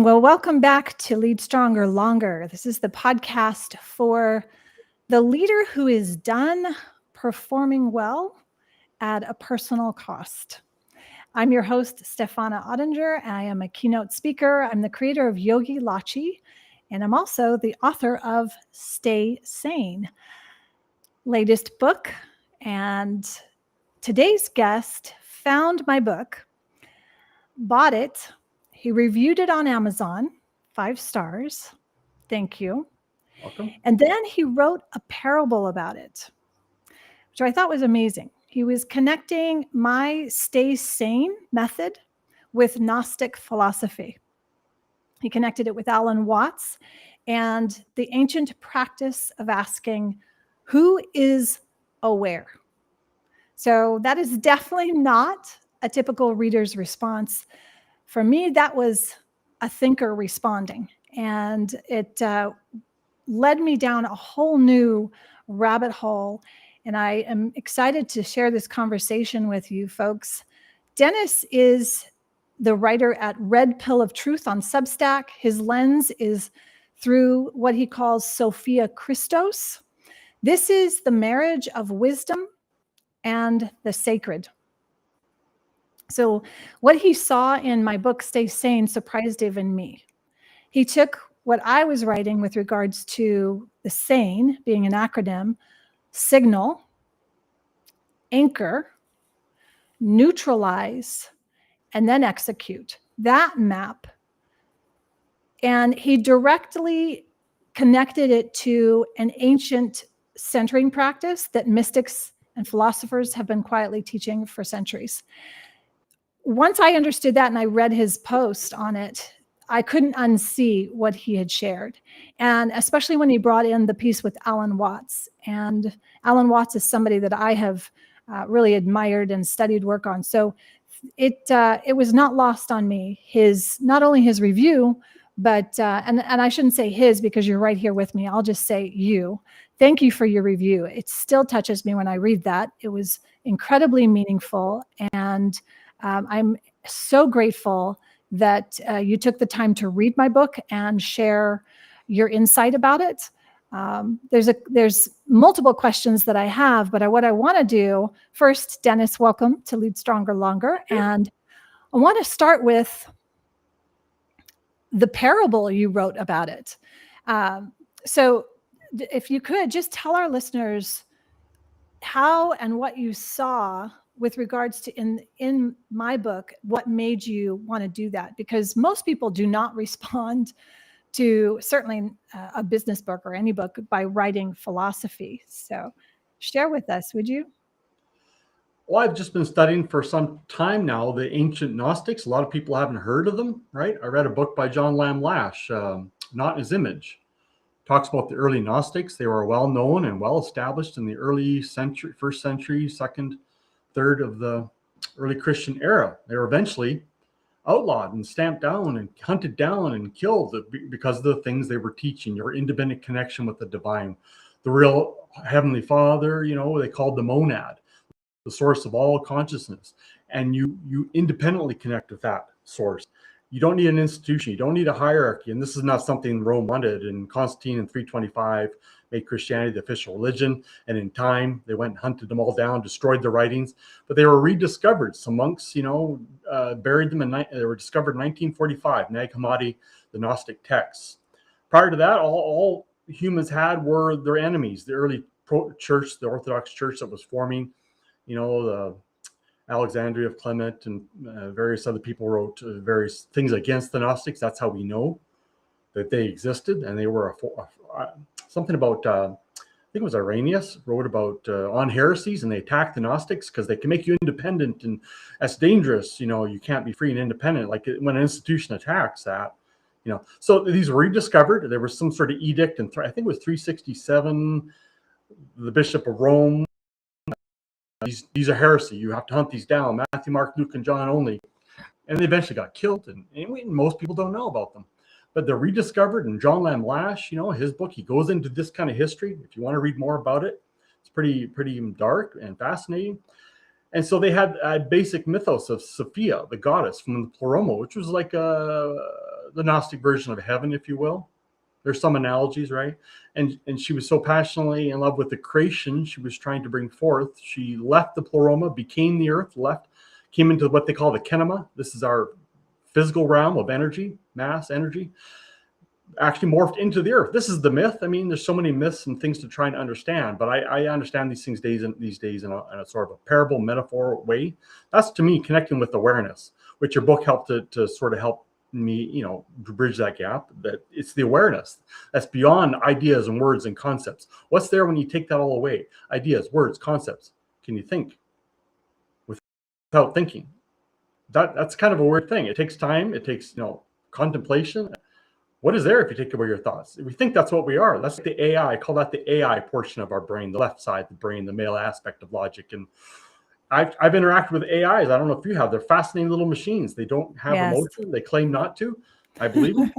Well, welcome back to Lead Stronger Longer. This is the podcast for the leader who is done performing well at a personal cost. I'm your host, Stefana Ottinger, and I am a keynote speaker. I'm the creator of Yogi Lachi, and I'm also the author of Stay Sane, latest book. And today's guest found my book, bought it. He reviewed it on Amazon, 5 stars. Thank you. Welcome. And then he wrote a parable about it, which I thought was amazing. He was connecting my Stay Sane method with Gnostic philosophy. He connected it with Alan Watts and the ancient practice of asking, who is aware? So that is definitely not a typical reader's response. For me, that was a thinker responding, and it led me down a whole new rabbit hole. And I am excited to share this conversation with you folks. Dennis is the writer at Red Pill of Truth on Substack. His lens is through what he calls Sophia Christos. This is the marriage of wisdom and the sacred. So what he saw in my book, Stay Sane, surprised even me. He took what I was writing with regards to the SANE being an acronym, signal, anchor, neutralize, and then execute, that map. And he directly connected it to an ancient centering practice that mystics and philosophers have been quietly teaching for centuries. Once I understood that and I read his post on it, I couldn't unsee what he had shared. And especially when he brought in the piece with Alan Watts. And Alan Watts is somebody that I have really admired and studied work on. So it was not lost on me, not only his review, but, and I shouldn't say his because you're right here with me. I'll just say you. Thank you for your review. It still touches me when I read that. It was incredibly meaningful. And I'm so grateful that you took the time to read my book and share your insight about it. There's multiple questions that I have, but what I want to do first, Dennis, welcome to Lead Stronger Longer. And I want to start with the parable you wrote about it. So if you could just tell our listeners how and what you saw with regards to in my book, what made you want to do that? Because most people do not respond to certainly a business book or any book by writing philosophy. So share with us, would you? Well, I've just been studying for some time now the ancient Gnostics. A lot of people haven't heard of them, right? I read a book by John Lamb Lash, Not in His Image. Talks about the early Gnostics. They were well known and well established in the early century, first century, second, third of the early Christian era. They were eventually outlawed and stamped down and hunted down and killed because of the things they were teaching, your independent connection with the divine, the real Heavenly Father, they called the monad, the source of all consciousness. And you independently connect with that source. You don't need an institution. You don't need a hierarchy. And this is not something Rome wanted. And Constantine in 325 made Christianity the official religion. And in time, they went and hunted them all down, destroyed the writings. But they were rediscovered. Some monks, buried them. They were discovered in 1945, Nag Hammadi, the Gnostic texts. Prior to that, all humans had were their enemies. The early church, the Orthodox Church that was forming, the Alexandria of Clement and various other people wrote various things against the Gnostics. That's how we know that they existed. And they were something about, I think it was Irenaeus wrote about on heresies, and they attacked the Gnostics because they can make you independent, and that's dangerous. You can't be free and independent. Like when an institution attacks that, So these were rediscovered. There was some sort of edict, and I think it was 367, the Bishop of Rome. These are heresy. You have to hunt these down. Matthew, Mark, Luke, and John only. And they eventually got killed. And most people don't know about them. But they're rediscovered. And John Lamb Lash, his book, he goes into this kind of history. If you want to read more about it, it's pretty dark and fascinating. And so they had a basic mythos of Sophia, the goddess from the Pleroma, which was like the Gnostic version of heaven, if you will. There's some analogies, right? And she was so passionately in love with the creation she was trying to bring forth. She left the pleroma, became the earth, came into what they call the kinema. This is our physical realm of energy, mass, energy, actually morphed into the earth. This is the myth. I mean, there's so many myths and things to try and understand, but I understand these things these days in a sort of a parable, metaphor way. That's, to me, connecting with awareness, which your book helped to sort of help me, bridge that gap. That it's the awareness that's beyond ideas and words and concepts. What's there when you take that all away? Ideas, words, concepts. Can you think without thinking? That's kind of a weird thing. It takes time. It takes, contemplation. What is there if you take away your thoughts? We think that's what we are. That's the AI. I call that the AI portion of our brain, the left side of the brain, the male aspect of logic. And I've interacted with AIs. I don't know if you have. They're fascinating little machines. They don't have emotion. They claim not to. I believe them.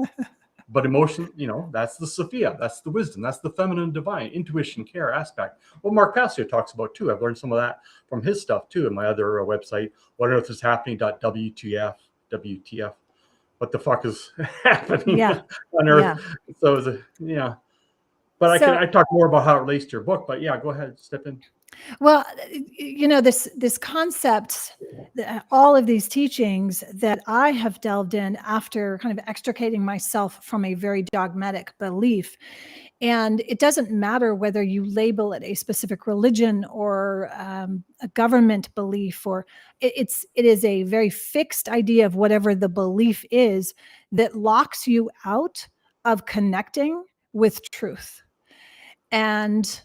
But emotion, that's the Sophia. That's the wisdom. That's the feminine divine, intuition, care aspect. Well, Mark Passio talks about too. I've learned some of that from his stuff too in my other website, What on Earth is Happening. WTF. What the fuck is happening on Earth? So, But I talk more about how it relates to your book. But yeah, go ahead, step in. Well, this concept, all of these teachings that I have delved in after kind of extricating myself from a very dogmatic belief. And it doesn't matter whether you label it a specific religion or a government belief, or it is a very fixed idea of whatever the belief is that locks you out of connecting with truth. And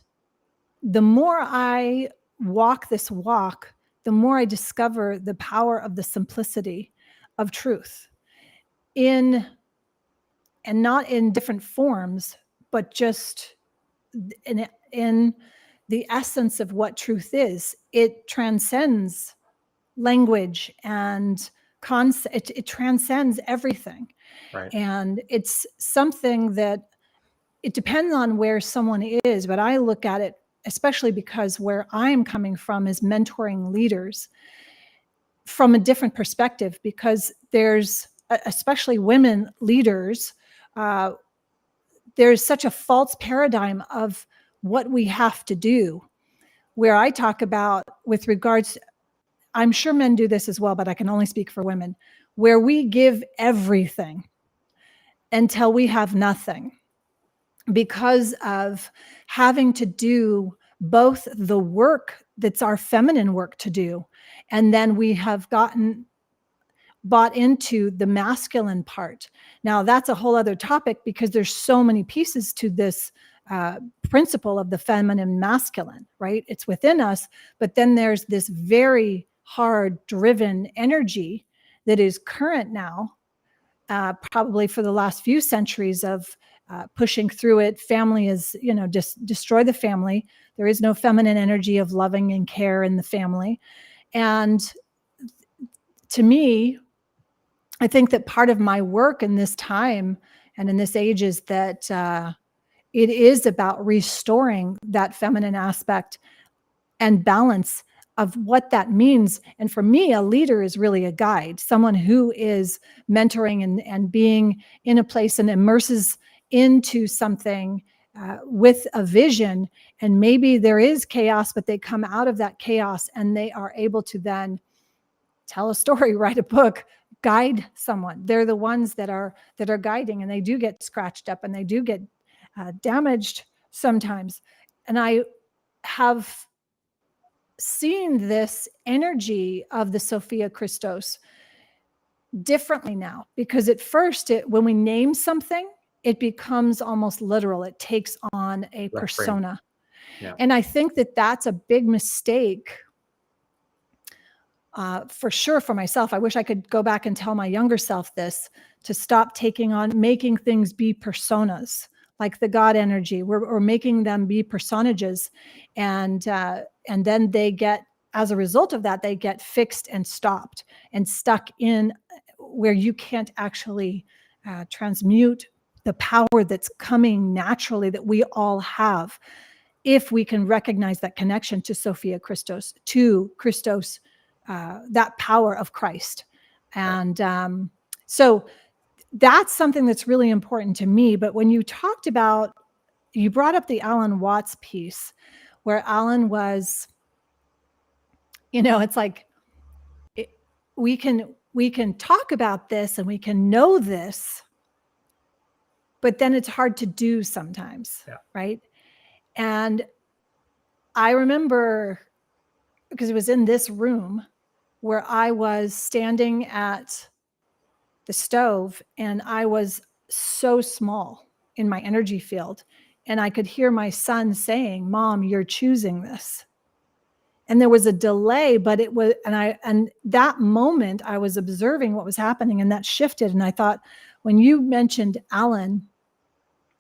the more I walk this walk, the more I discover the power of the simplicity of truth and not in different forms, but just in the essence of what truth is. It transcends language and concept. It transcends everything. Right. And it's something that it depends on where someone is, but I look at it, especially because where I'm coming from is mentoring leaders from a different perspective, because there's, especially women leaders, there's such a false paradigm of what we have to do, where I talk about with regards, I'm sure men do this as well, but I can only speak for women, where we give everything until we have nothing, because of having to do both the work that's our feminine work to do, and then we have bought into the masculine part. Now that's a whole other topic, because there's so many pieces to this principle of the feminine masculine, right? It's within us, but then there's this very hard driven energy that is current now, probably for the last few centuries of pushing through it. Family is, just destroy the family. There is no feminine energy of loving and care in the family. And to me, I think that part of my work in this time and in this age is that it is about restoring that feminine aspect and balance of what that means. And for me, a leader is really a guide, someone who is mentoring and being in a place and immerses into something with a vision. And maybe there is chaos, but they come out of that chaos and they are able to then tell a story, write a book, guide someone. They're the ones that are guiding, and they do get scratched up and they do get damaged sometimes. And I have seen this energy of the Sophia Christos differently now, because at first when we name something, it becomes almost literal. It takes on a persona. Yeah. And I think that that's a big mistake, for sure, for myself. I wish I could go back and tell my younger self this, to stop making things be personas, like the God energy. We're making them be personages. And then they get, as a result of that, they get fixed and stopped and stuck in where you can't actually transmute the power that's coming naturally, that we all have, if we can recognize that connection to Sophia Christos, that power of Christ. And so that's something that's really important to me. But when you brought up the Alan Watts piece, where Alan was, it's like, we can talk about this and we can know this, but then it's hard to do sometimes, right? And I remember, because it was in this room where I was standing at the stove and I was so small in my energy field, and I could hear my son saying, "Mom, you're choosing this." And there was a delay, but it was, and that moment I was observing what was happening, and that shifted. And I thought, when you mentioned Alan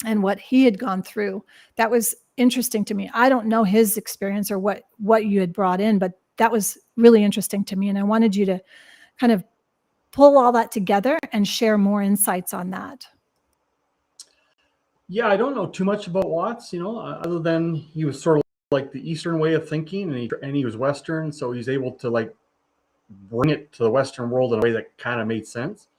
and what he had gone through, that was interesting to me. I don't know his experience or what you had brought in, but that was really interesting to me. And I wanted you to kind of pull all that together and share more insights on that. Yeah, I don't know too much about Watts, other than he was sort of like the Eastern way of thinking, and he was Western, so he's able to like bring it to the Western world in a way that kind of made sense.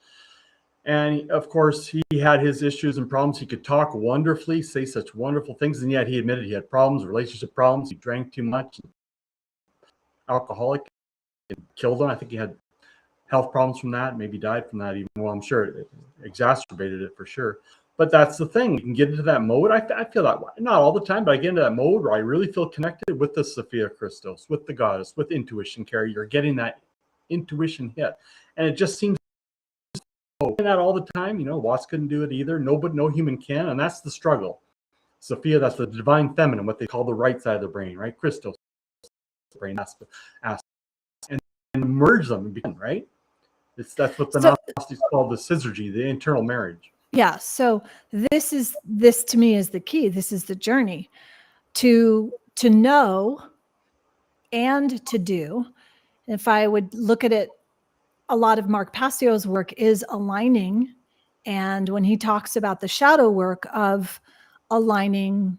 And of course, he had his issues and problems. He could talk wonderfully, say such wonderful things, and yet he admitted he had problems, relationship problems. He drank too much, alcoholic, it killed him. I think he had health problems from that, maybe died from that even. Well, I'm sure it exacerbated it for sure. But that's the thing. You can get into that mode. I feel that way. Not all the time, but I get into that mode where I really feel connected with the Sophia Christos, with the goddess, with intuition, Carrie. You're getting that intuition hit. And it just seems that all the time. Watts couldn't do it either. No human can. And that's the struggle. Sophia, that's the divine feminine, what they call the right side of the brain, right? Christos, brain aspect. And merge them, right? That's what the Gnostics call the syzygy, the internal marriage. Yeah. So this to me is the key. This is the journey to know and to do. If I would look at it, a lot of Mark Passio's work is aligning. And when he talks about the shadow work of aligning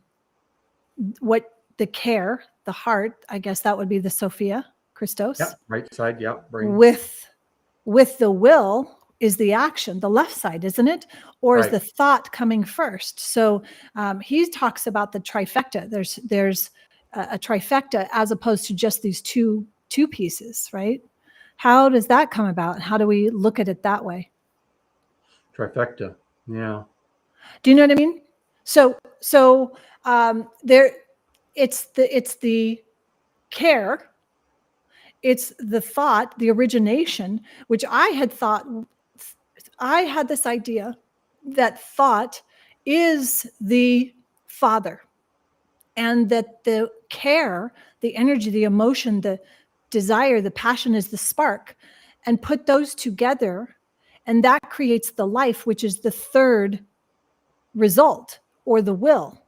what the care, the heart, I guess that would be the Sophia Christos. Yeah, right side, yeah. Brain. With the will is the action, the left side, isn't it? Or is the thought coming first? So he talks about the trifecta. There's a trifecta as opposed to just these two pieces, right? How does that come about? How do we look at it that way? Trifecta, yeah. Do you know what I mean? So there, it's the care, it's the thought, the origination, which I had this idea that thought is the father, and that the care, the energy, the emotion, the desire, the passion is the spark, and put those together, and that creates the life, which is the third result, or the will.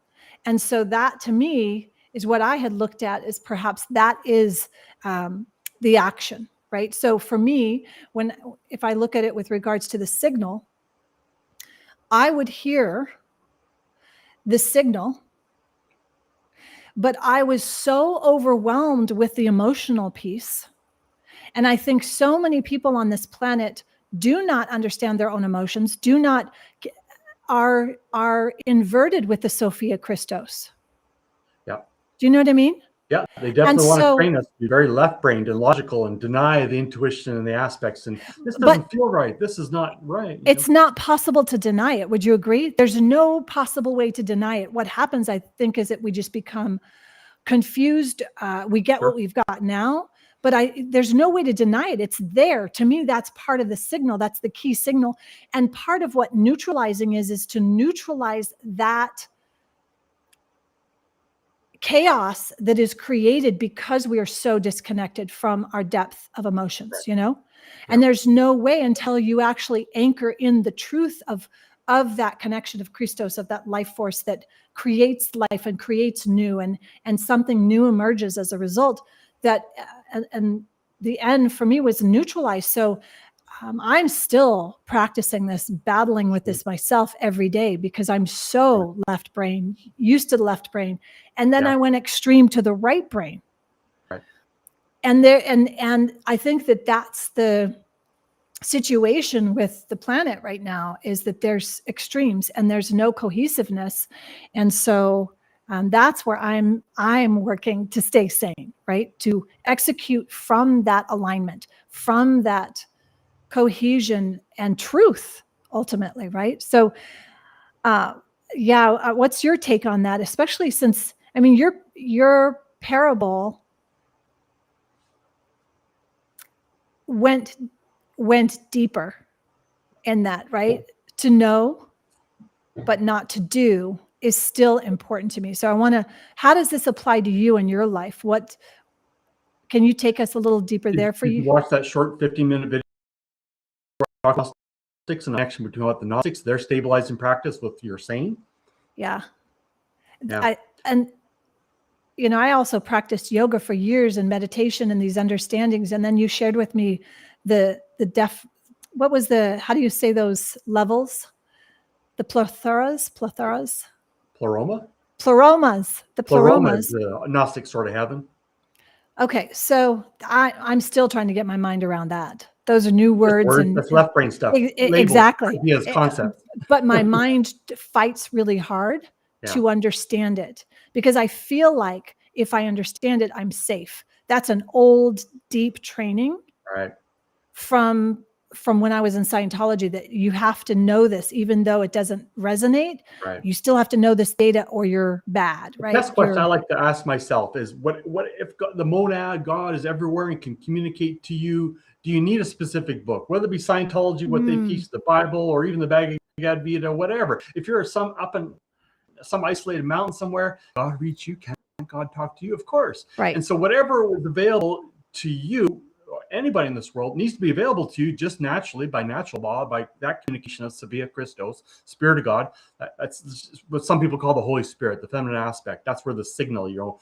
And so that to me is what I had looked at as perhaps that is the action, right? So for me, if I look at it with regards to the signal, I would hear the signal, but I was so overwhelmed with the emotional piece. And I think so many people on this planet do not understand their own emotions, are inverted with the Sophia Christos. Yeah. Do you know what I mean? Yeah, they definitely want to train us to be very left-brained and logical and deny the intuition and the aspects. And this doesn't feel right. This is not right. It's not possible to deny it. Would you agree? There's no possible way to deny it. What happens, I think, is that we just become confused. We get what we've got now, but there's no way to deny it. It's there. To me, that's part of the signal. That's the key signal. And part of what neutralizing is to neutralize that chaos that is created because we are so disconnected from our depth of emotions, and there's no way until you actually anchor in the truth of that connection of Christos, of that life force that creates life and creates new, and something new emerges as a result, that and the end for me was neutralized. So I'm still practicing this, battling with this myself every day, because I'm so left brain, used to the left brain. And then I went extreme to the right brain. Right. And I think that's situation with the planet right now is that there's extremes and there's no cohesiveness. And so that's where I'm working to stay sane, right? To execute from that alignment, from that cohesion and truth, ultimately, right? So, what's your take on that? Especially since, I mean, your parable went deeper in that, right? To know, but not to do is still important to me. So I want to, how does this apply to you in your life? What, can you take us a little deeper there for Did you? watch that short 15-minute video about Gnostics and the connection between what the Gnostics, their stabilizing practice with your sane? Yeah. Yeah. And you know, I also practiced yoga for years and meditation and these understandings. And then you shared with me what was how do you say those levels? The ploromas, Pleroma? the Pleroma is ploromas. the Gnostic sort of heaven. Okay. So I'm still trying to get my mind around that. Those are new words. And that's left brain stuff. Exactly. Ideas, concepts. But my mind fights really hard to understand it, because I feel like if I understand it, I'm safe. That's an old, deep training from when I was in Scientology, that you have to know this, even though it doesn't resonate. You still have to know this data or you're bad, right? That's the question I like to ask myself is, what if God, the monad, God is everywhere and can communicate to you? Do you need a specific book, whether it be Scientology, what they teach, the Bible, or even the Bhagavad Gita, whatever? If you're up in some isolated mountain somewhere, God reach you. Can God talk to you? Of course. Right. And so whatever was available to you, or anybody in this world, needs to be available to you just naturally, by natural law, by that communication of Sophia Christos, Spirit of God. That's what some people call the Holy Spirit, the feminine aspect. That's where the signal,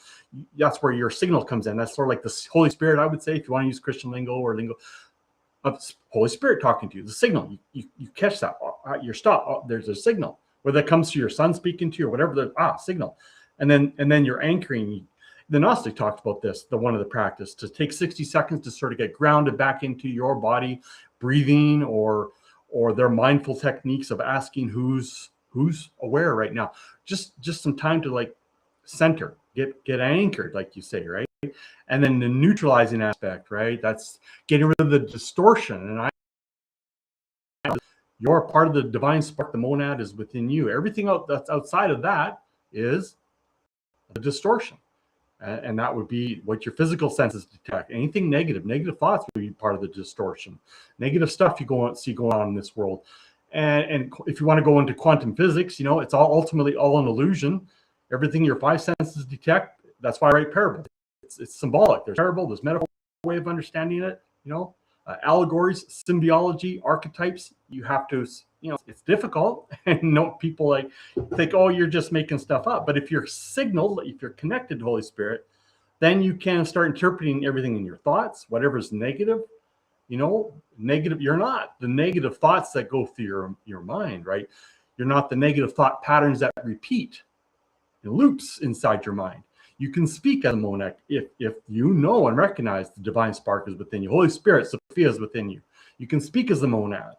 that's where your signal comes in. That's sort of like the Holy Spirit, I would say, if you want to use Christian lingo or lingo, of Holy Spirit talking to you, the signal. You catch that. You're stopped. There's a signal. Whether that comes to your son speaking to you or whatever, signal. And then you're anchoring. The Gnostic talked about this, one of the practice, to take 60 seconds to sort of get grounded back into your body, breathing, or their mindful techniques of asking who's aware right now. Just some time to like center, get anchored, like you say, right? And then the neutralizing aspect, right? That's getting rid of the distortion. And you're part of the divine spark. The monad is within you. Everything that's outside of that is the distortion. And that would be what your physical senses detect. Anything negative thoughts would be part of the distortion. Negative stuff you see going on in this world. And if you want to go into quantum physics, it's all ultimately all an illusion. Everything your five senses detect. That's why I write parables. It's symbolic. There's parable, there's metaphor way of understanding it. Allegories, symbiology, archetypes. You have to, it's difficult, and people like think, oh, you're just making stuff up. But if you're signaled, if you're connected to Holy Spirit, then you can start interpreting everything in your thoughts, whatever's negative. Negative. You're not the negative thoughts that go through your mind, right? You're not the negative thought patterns that repeat in loops inside your mind. You can speak as a monad if you know and recognize the divine spark is within you. Holy Spirit, Sophia, is within you. You can speak as a monad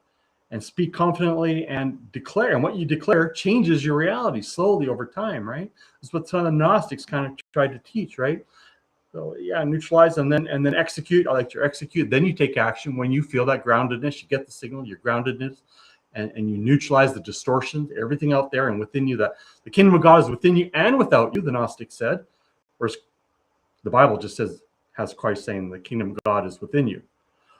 and speak confidently and declare. And what you declare changes your reality slowly over time, right? That's what some of the Gnostics kind of tried to teach, right? So neutralize and then execute. I like to execute. Then you take action when you feel that groundedness. You get the signal, your groundedness, and you neutralize the distortions, everything out there and within you. That the kingdom of God is within you and without you, the Gnostic said. Whereas the Bible just has Christ saying the kingdom of God is within you.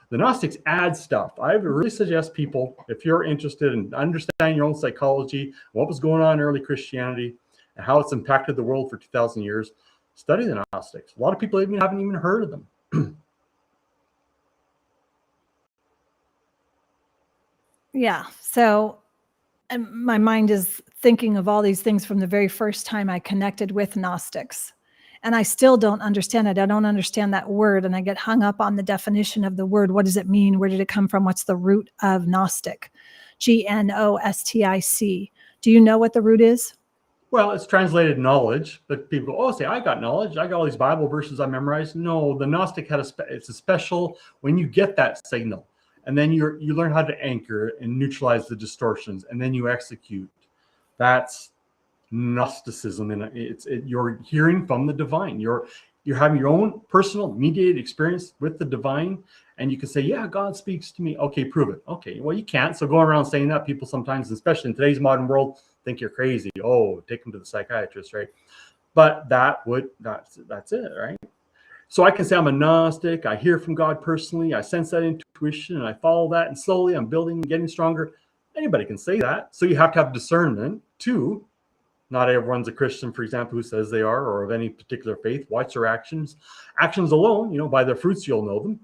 The Gnostics add stuff. I really suggest people, if you're interested in understanding your own psychology, what was going on in early Christianity, and how it's impacted the world for 2,000 years, study the Gnostics. A lot of people haven't even heard of them. Yeah. So my mind is thinking of all these things from the very first time I connected with Gnostics. And I still don't understand it. I don't understand that word. And I get hung up on the definition of the word. What does it mean? Where did it come from? What's the root of Gnostic? Gnostic. Do you know what the root is? Well, it's translated knowledge, but people go, say, I got knowledge. I got all these Bible verses I memorized. No, the Gnostic it's a special, when you get that signal. and then you learn how to anchor and neutralize the distortions, and then you execute. That's Gnosticism, and you're hearing from the divine. You're having your own personal mediated experience with the divine, and you can say, yeah, God speaks to me. Okay, prove it. Okay, well, you can't. So going around saying that, people sometimes, especially in today's modern world, think you're crazy. Oh, take them to the psychiatrist, right? But that's it, right? So I can say I'm a Gnostic. I hear from God personally. I sense that intuition, and I follow that, and slowly I'm building and getting stronger. Anybody can say that. So you have to have discernment too. Not everyone's a Christian, for example, who says they are, or of any particular faith. Watch their actions. Actions alone, by their fruits you'll know them.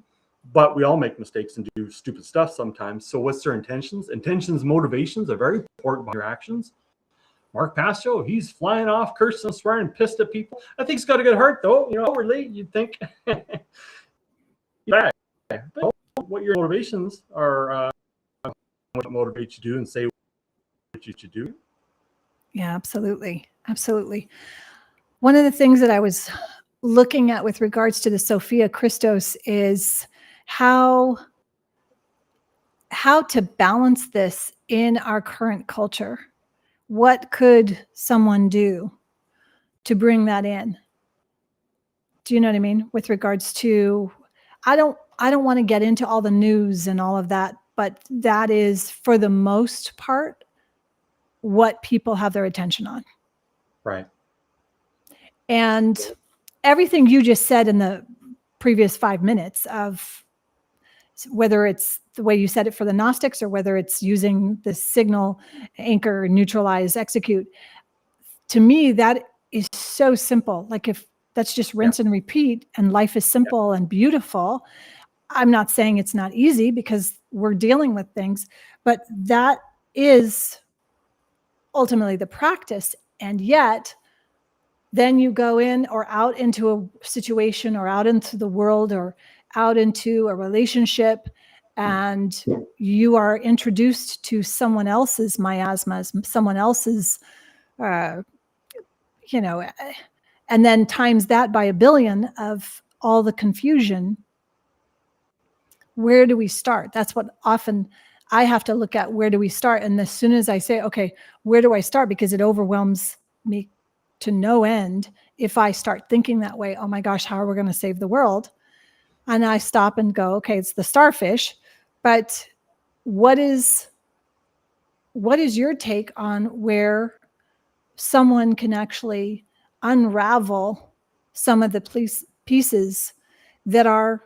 But we all make mistakes and do stupid stuff sometimes. So what's their intentions? Intentions, motivations are very important behind your actions. Mark Passio, he's flying off, cursing and swearing, pissed at people. I think he's got a good heart, though. Outwardly, you'd think. Yeah. But what your motivations are, what motivates you to do and say what you should do. Yeah, absolutely. Absolutely. One of the things that I was looking at with regards to the Sophia Christos is how to balance this in our current culture. What could someone do to bring that in? Do you know what I mean? With regards to, I don't want to get into all the news and all of that, but that is, for the most part, what people have their attention on. Right. And everything you just said in the previous 5 minutes, of whether it's the way you said it for the Gnostics, or whether it's using the signal, anchor, neutralize, execute, to me, that is so simple. Like, if that's just rinse and repeat, and life is simple and beautiful. I'm not saying it's not easy, because we're dealing with things, but that is ultimately the practice. And yet then you go in or out into a situation, or out into the world, or out into a relationship, and you are introduced to someone else's miasmas, someone else's, and then times that by a billion of all the confusion. Where do we start? That's what often I have to look at. Where do we start? And as soon as I say, okay, where do I start? Because it overwhelms me to no end if I start thinking that way. Oh my gosh, how are we going to save the world? And I stop and go, okay, it's the starfish. But what is your take on where someone can actually unravel some of the pieces that are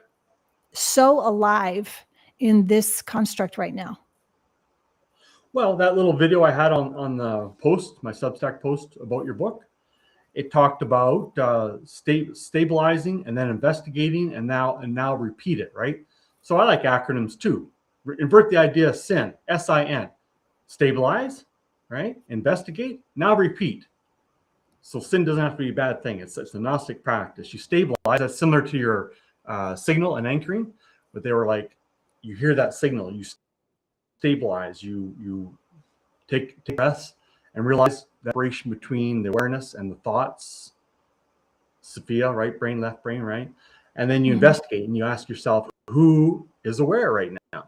so alive in this construct right now? Well, that little video I had on the post, my Substack post about your book, it talked about stabilizing and then investigating and now repeat it, right? So I like acronyms too. Invert the idea of sin, S-I-N. Stabilize, right? Investigate, now repeat. So sin doesn't have to be a bad thing. It's a Gnostic practice. You stabilize. That's similar to your signal and anchoring, but they were like, you hear that signal, you stabilize, you take breaths and realize the separation between the awareness and the thoughts. Sophia, right brain, left brain, right? And then you investigate and you ask yourself, who is aware right now?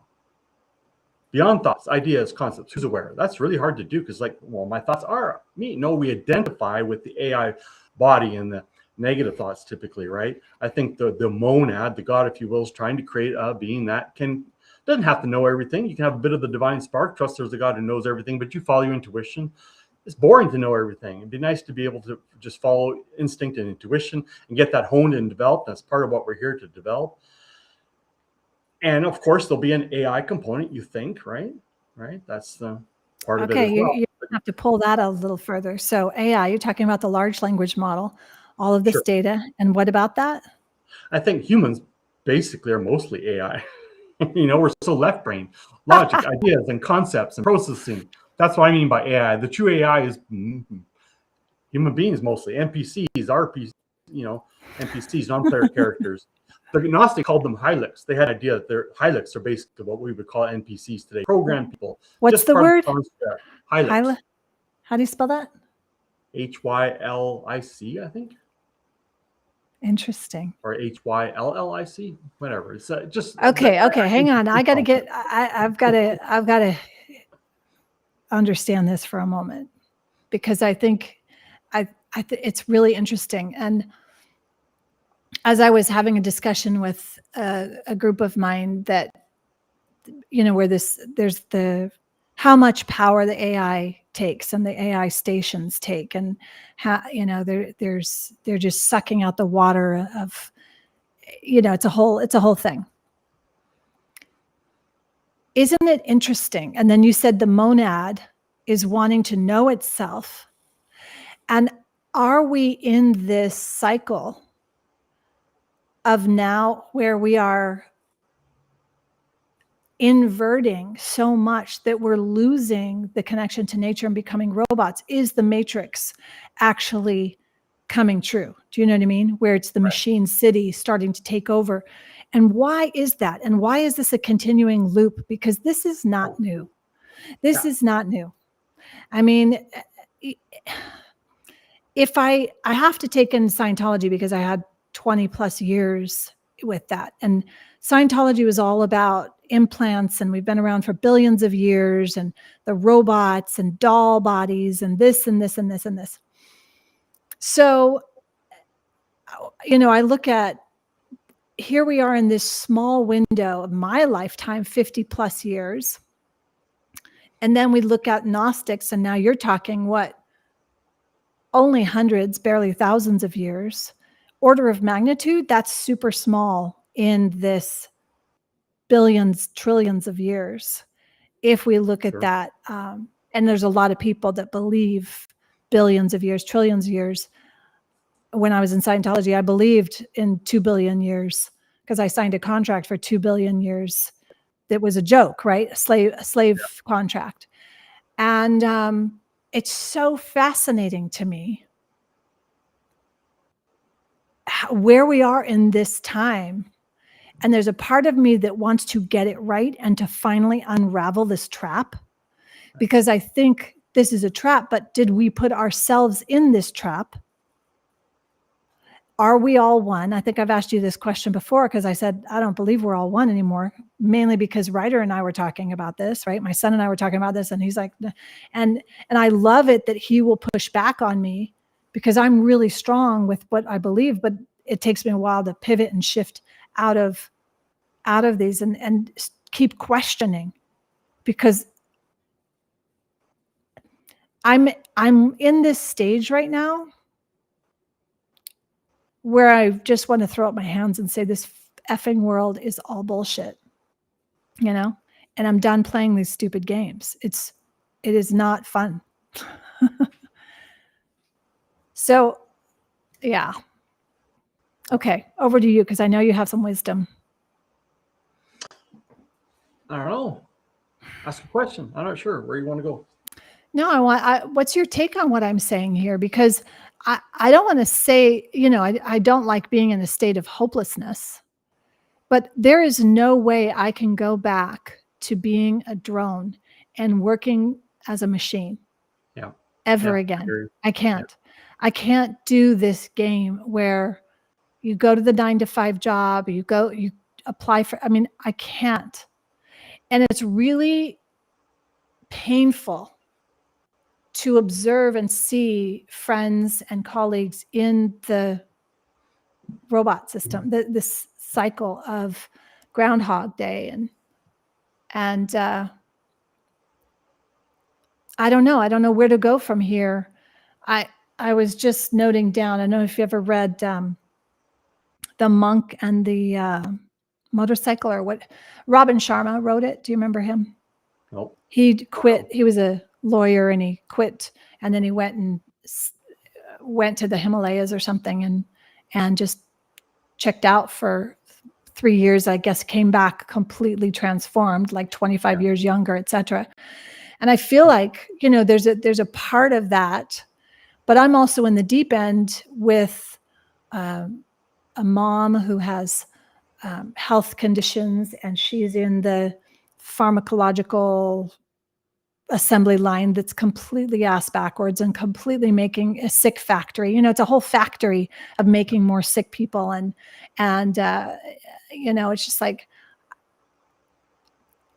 Beyond thoughts, ideas, concepts, who's aware? That's really hard to do, because my thoughts are me. No, we identify with the AI body and the negative thoughts typically, right? I think the monad, the God, if you will, is trying to create a being that doesn't have to know everything. You can have a bit of the divine spark, trust there's a God who knows everything, but you follow your intuition. It's boring to know everything. It'd be nice to be able to just follow instinct and intuition and get that honed and developed. That's part of what we're here to develop. And of course, there'll be an AI component, you think, right? Right? That's the part of it as well. You have to pull that a little further. So AI, you're talking about the large language model, all of this data. And what about that? I think humans basically are mostly AI. We're so left brain, logic, ideas and concepts and processing. That's what I mean by AI. The true AI is human beings mostly, NPCs, RPs, NPCs, non-player characters. The Gnostic called them Hylics. They had an idea that their Hylics are basically what we would call NPCs today, program people. What's the word? Hylics. How do you spell that? Hylic, I think. Interesting. or HYLLIC, whatever. It's just Okay. Hang on. I've got to understand this for a moment, because I think it's really interesting. And as I was having a discussion with a group of mine that, where there's how much power the AI takes and the AI stations take, and how, they're just sucking out the water of, it's a whole thing. Isn't it interesting? And then you said the monad is wanting to know itself. And are we in this cycle of now where we are inverting so much that we're losing the connection to nature and becoming robots? Is the matrix actually coming true? Do you know what I mean? Where it's the machine city starting to take over. And why is that? And why is this a continuing loop? Because this is not new. This is not new. I mean, if I have to take in Scientology, because I had 20 plus years with that. And Scientology was all about implants, and we've been around for billions of years, and the robots and doll bodies and this and this and this and this. So, I look at, here we are in this small window of my lifetime, 50 plus years. And then we look at Gnostics, and now you're talking what? Only hundreds, barely thousands of years. Order of magnitude, that's super small in this billions, trillions of years. If we look at that, and there's a lot of people that believe billions of years, trillions of years. When I was in Scientology, I believed in 2 billion years, because I signed a contract for 2 billion years. That was a joke, right? A slave contract. And it's so fascinating to me where we are in this time. And there's a part of me that wants to get it right and to finally unravel this trap, because I think this is a trap. But did we put ourselves in this trap? Are we all one? I think I've asked you this question before, because I said, I don't believe we're all one anymore, mainly because Ryder and I were talking about this, right? My son and I were talking about this, and he's like, and I love it that he will push back on me, because I'm really strong with what I believe, but it takes me a while to pivot and shift out of these and keep questioning, because I'm in this stage right now where I just want to throw up my hands and say, this effing world is all bullshit, and I'm done playing these stupid games. It is not fun. So, yeah. Okay, over to you, because I know you have some wisdom. I don't know. Ask a question. I'm not sure where you want to go. No, what's your take on what I'm saying here? Because I don't want to say, I don't like being in a state of hopelessness, but there is no way I can go back to being a drone and working as a machine ever again. I can't. I can't do this game where you go to the 9-to-5 job, you apply for, I can't. And it's really painful to observe and see friends and colleagues in the robot system, this cycle of Groundhog Day, and I don't know. I don't know where to go from here. I was just noting down. I don't know if you ever read The Monk and the Motorcycle, or what. Robin Sharma wrote it. Do you remember him? Nope. He quit. He was a lawyer, and he quit, and then he went to the Himalayas or something, and just checked out for 3 years, I guess, came back completely transformed, like 25 years younger, etc. And I feel like, there's a part of that, but I'm also in the deep end with a mom who has health conditions, and she's in the pharmacological assembly line that's completely ass backwards and completely making a sick factory. It's a whole factory of making more sick people. And it's just like,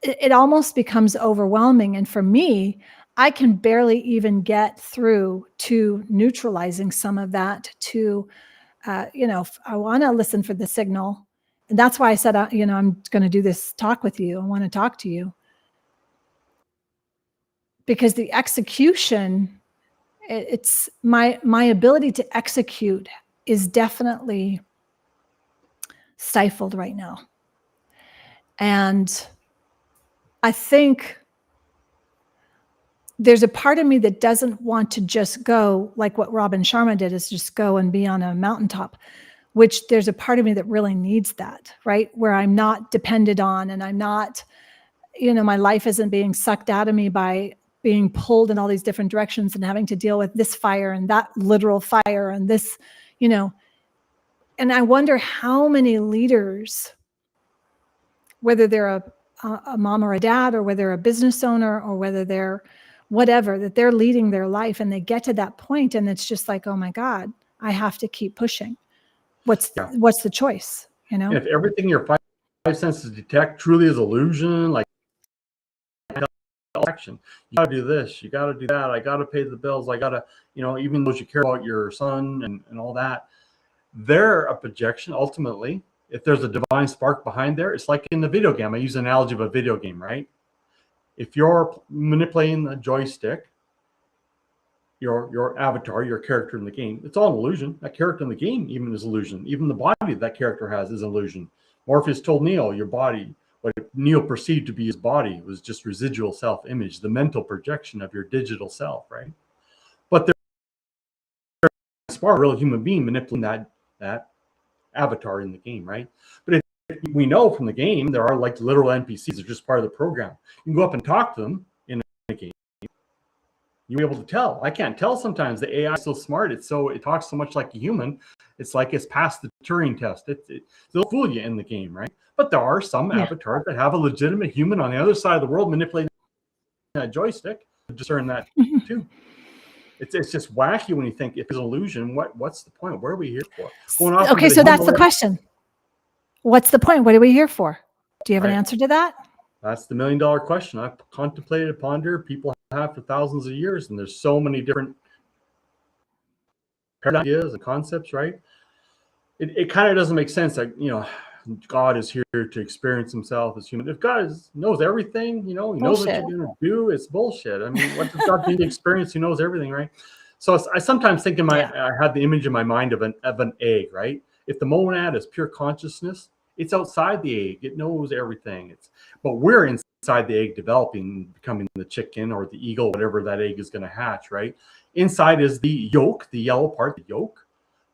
it almost becomes overwhelming. And for me, I can barely even get through to neutralizing some of that to, I want to listen for the signal. And that's why I said, I'm going to do this talk with you. I want to talk to you. Because the execution, it's my ability to execute is definitely stifled right now. And I think there's a part of me that doesn't want to just go like what Robin Sharma did, is just go and be on a mountaintop, which there's a part of me that really needs that, right? Where I'm not dependent on, and I'm not, my life isn't being sucked out of me by being pulled in all these different directions and having to deal with this fire and that literal fire and this, and I wonder how many leaders, whether they're a mom or a dad, or whether they're a business owner, or whether they're whatever, that they're leading their life and they get to that point and it's just like, oh my God, I have to keep pushing. What's the choice? If everything your five senses detect truly is illusion, like action, you got to do this, you got to do that, I got to pay the bills, I got to, even those you care about your son and all that, they're a projection. Ultimately, if there's a divine spark behind there, it's like in the video game. I use the analogy of a video game, right? If you're manipulating the joystick, your avatar, your character in the game, it's all an illusion. That character in the game even is illusion. Even the body that character has is illusion. Morpheus told Neo, your body, what Neo perceived to be his body, was just residual self-image, the mental projection of your digital self, right? But there's a spark, a real human being manipulating that avatar in the game, right? But if we know from the game, there are like literal NPCs, they're just part of the program. You can go up and talk to them in a game. You'll be able to tell. I can't tell sometimes. The AI is so smart. It talks so much like a human. It's like it's passed the Turing test. They'll fool you in the game, right? But there are some avatars that have a legitimate human on the other side of the world manipulating that joystick to discern that too. It's just wacky when you think, if it's an illusion, what's the point? What are we here for? Okay, so that's the question. What's the point? What are we here for? Do you have an answer to that? That's the $1 million question. I've contemplated, pondered. People have for thousands of years, and there's so many different ideas and concepts, right? It kind of doesn't make sense that, God is here to experience himself as human. If God knows everything, he knows what you're going to do, it's bullshit. I mean, what does God need to experience? He knows everything, right? So I sometimes think I had the image in my mind of an egg, right? If the monad is pure consciousness, it's outside the egg. It knows everything. But we're inside the egg, developing, becoming the chicken or the eagle, whatever that egg is going to hatch, right? Inside is the yolk, the yellow part, the yolk.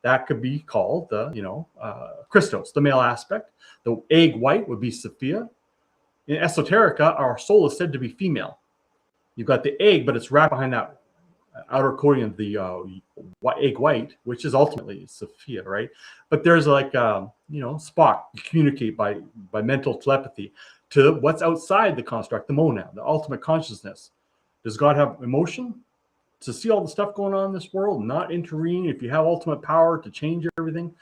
That could be called the, Christos, the male aspect. The egg white would be Sophia. In Esoterica, our soul is said to be female. You've got the egg, but it's wrapped behind that outer coating of the egg white, which is ultimately Sophia, right? But there's like, Spock, you communicate by mental telepathy to what's outside the construct, the monad, the ultimate consciousness. Does God have emotion? To see all the stuff going on in this world, not intervene, if you have ultimate power to change everything,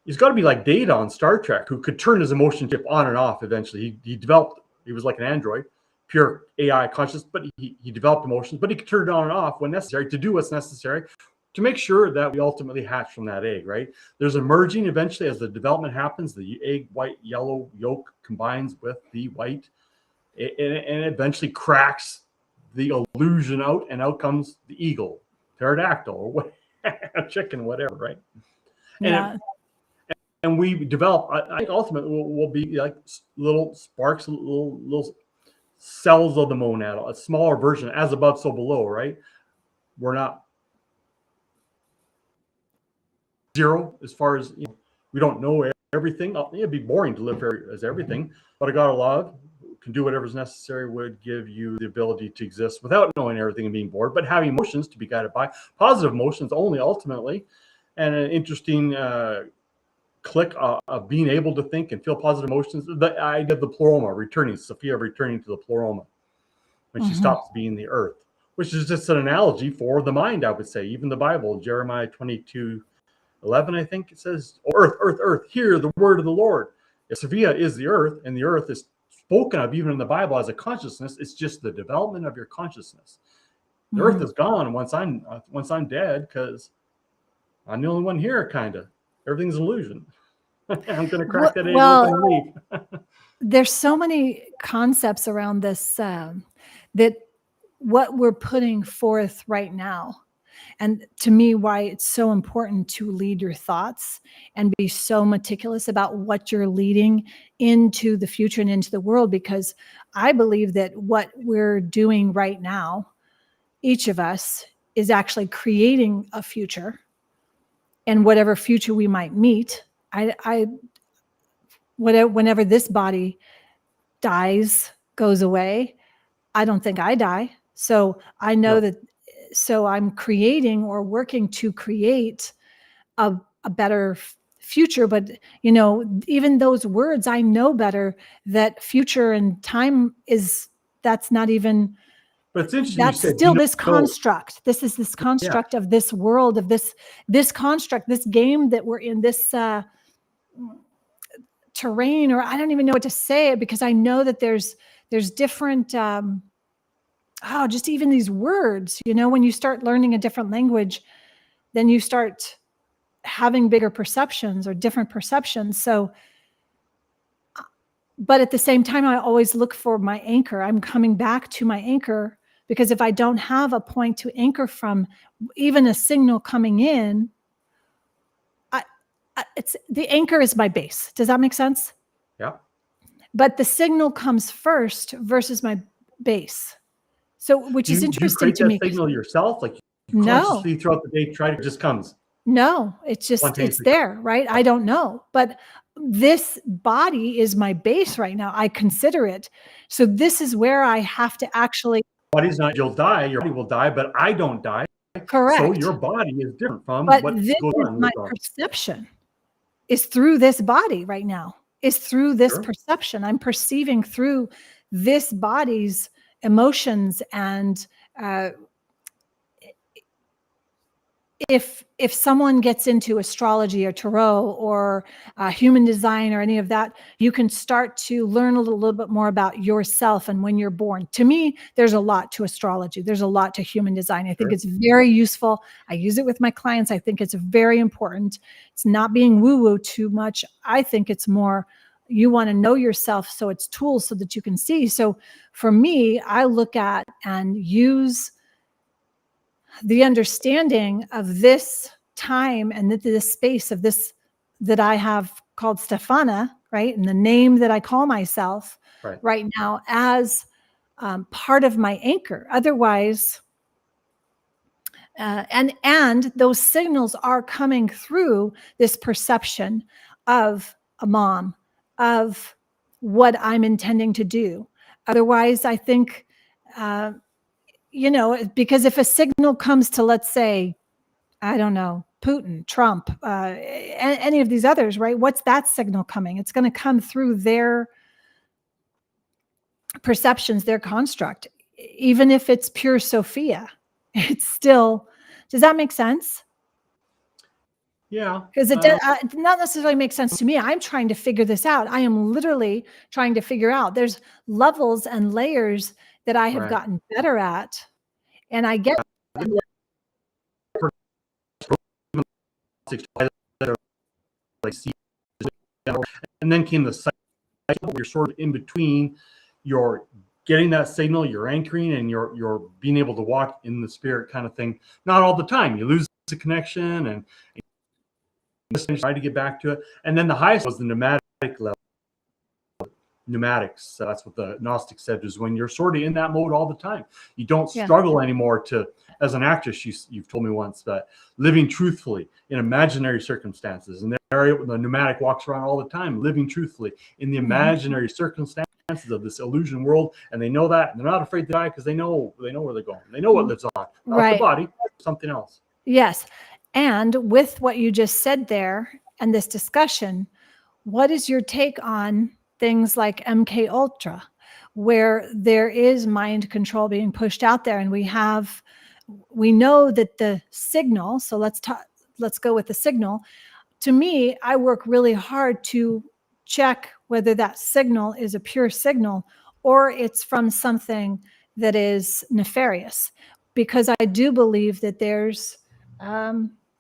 he's got to be like Data on Star Trek, who could turn his emotion chip on and off eventually. He was like an android, pure AI conscious, but he developed emotions, but he could turn it on and off when necessary to do what's necessary to make sure that we ultimately hatch from that egg, right? There's a merging eventually as the development happens. The egg white, yellow yolk combines with the white, and eventually cracks the illusion out, and out comes the eagle, pterodactyl, or what, chicken, whatever, right? And we develop. I think ultimately will be like little sparks, little cells of the monad, a smaller version, as above, so below, right? We're not zero as far as we don't know everything. It'd be boring to live as everything, but I got a love. Can do whatever's necessary, would give you the ability to exist without knowing everything and being bored, but having emotions to be guided by positive emotions only ultimately, and an interesting click of being able to think and feel positive emotions. The idea of the pleroma returning, Sophia returning to the pleroma. when she stops being the earth, which is just an analogy for the mind, I would say. Even the Bible, Jeremiah 22:11, I think it says, oh, earth, earth, earth, hear the word of the Lord. Sophia is the earth, and the earth is spoken of even in the Bible as a consciousness. It's just the development of your consciousness. The earth is gone once I'm dead, because I'm the only one here, kind of. Everything's illusion. I'm going to crack that egg open and leave. There's so many concepts around this that what we're putting forth right now. And to me, why it's so important to lead your thoughts and be so meticulous about what you're leading into the future and into the world, because I believe that what we're doing right now, each of us, is actually creating a future, and whatever future we might meet. Whenever this body dies, goes away, I don't think I die. So I know that, so I'm creating or working to create a better future. But, you know, even those words, I know better that future and time that's not even, but it's interesting. That's still this construct. This is this construct of this world, of this construct, this game that we're in, this terrain, or I don't even know what to say, because I know that there's different, just even these words, you know, when you start learning a different language, then you start having bigger perceptions or different perceptions. So, but at the same time, I always look for my anchor. I'm coming back to my anchor, because if I don't have a point to anchor from, even a signal coming in, it's the anchor is my base. Does that make sense? Yeah. But the signal comes first versus my base. So, which is interesting to me. You create that signal yourself, like consciously throughout the day, it just comes. No, it's just, it's there, right? I don't know, but this body is my base right now. I consider it. So this is where I have to actually. Body's not, you'll die, your body will die, but I don't die. Correct. So your body is different from what this goes on. My perception is through this body right now, is through this perception. I'm perceiving through this body's emotions. And if someone gets into astrology or tarot or human design or any of that, you can start to learn a little bit more about yourself and when you're born. To me, there's a lot to astrology. There's a lot to human design. I think it's very useful. I use it with my clients. I think it's very important. It's not being woo-woo too much. I think it's more, you want to know yourself, so it's tools so that you can see. So for me, I look at and use the understanding of this time and this space of this that I have called Stefana, right? And the name that I call myself right now as part of my anchor. Otherwise, and those signals are coming through this perception of a mom, of what I'm intending to do. Otherwise, I think, you know, because if a signal comes to, let's say, I don't know, Putin, Trump, any of these others, right? What's that signal coming? It's going to come through their perceptions, their construct. Even if it's pure Sophia, it's still, does that make sense? Yeah. Because it does not necessarily make sense to me. I'm trying to figure this out. I am literally trying to figure out. There's levels and layers that I have gotten better at. And I get and then came the cycle where you're sort of in between, you're getting that signal, you're anchoring, and you're being able to walk in the spirit kind of thing. Not all the time. You lose the connection and try to get back to it. And then the highest was the pneumatic level. Pneumatics. So that's what the Gnostic said, is when you're sort of in that mode all the time. You don't struggle anymore to, as an actress, you've told me once, that living truthfully in imaginary circumstances. And the pneumatic walks around all the time, living truthfully in the imaginary circumstances of this illusion world. And they know that, and they're not afraid to die because they know where they're going. They know what lives on. Not the body, something else. Yes. And with what you just said there and this discussion, what is your take on things like MK Ultra, where there is mind control being pushed out there. And we know that the signal, so let's go with the signal. To me, I work really hard to check whether that signal is a pure signal or it's from something that is nefarious, because I do believe that there's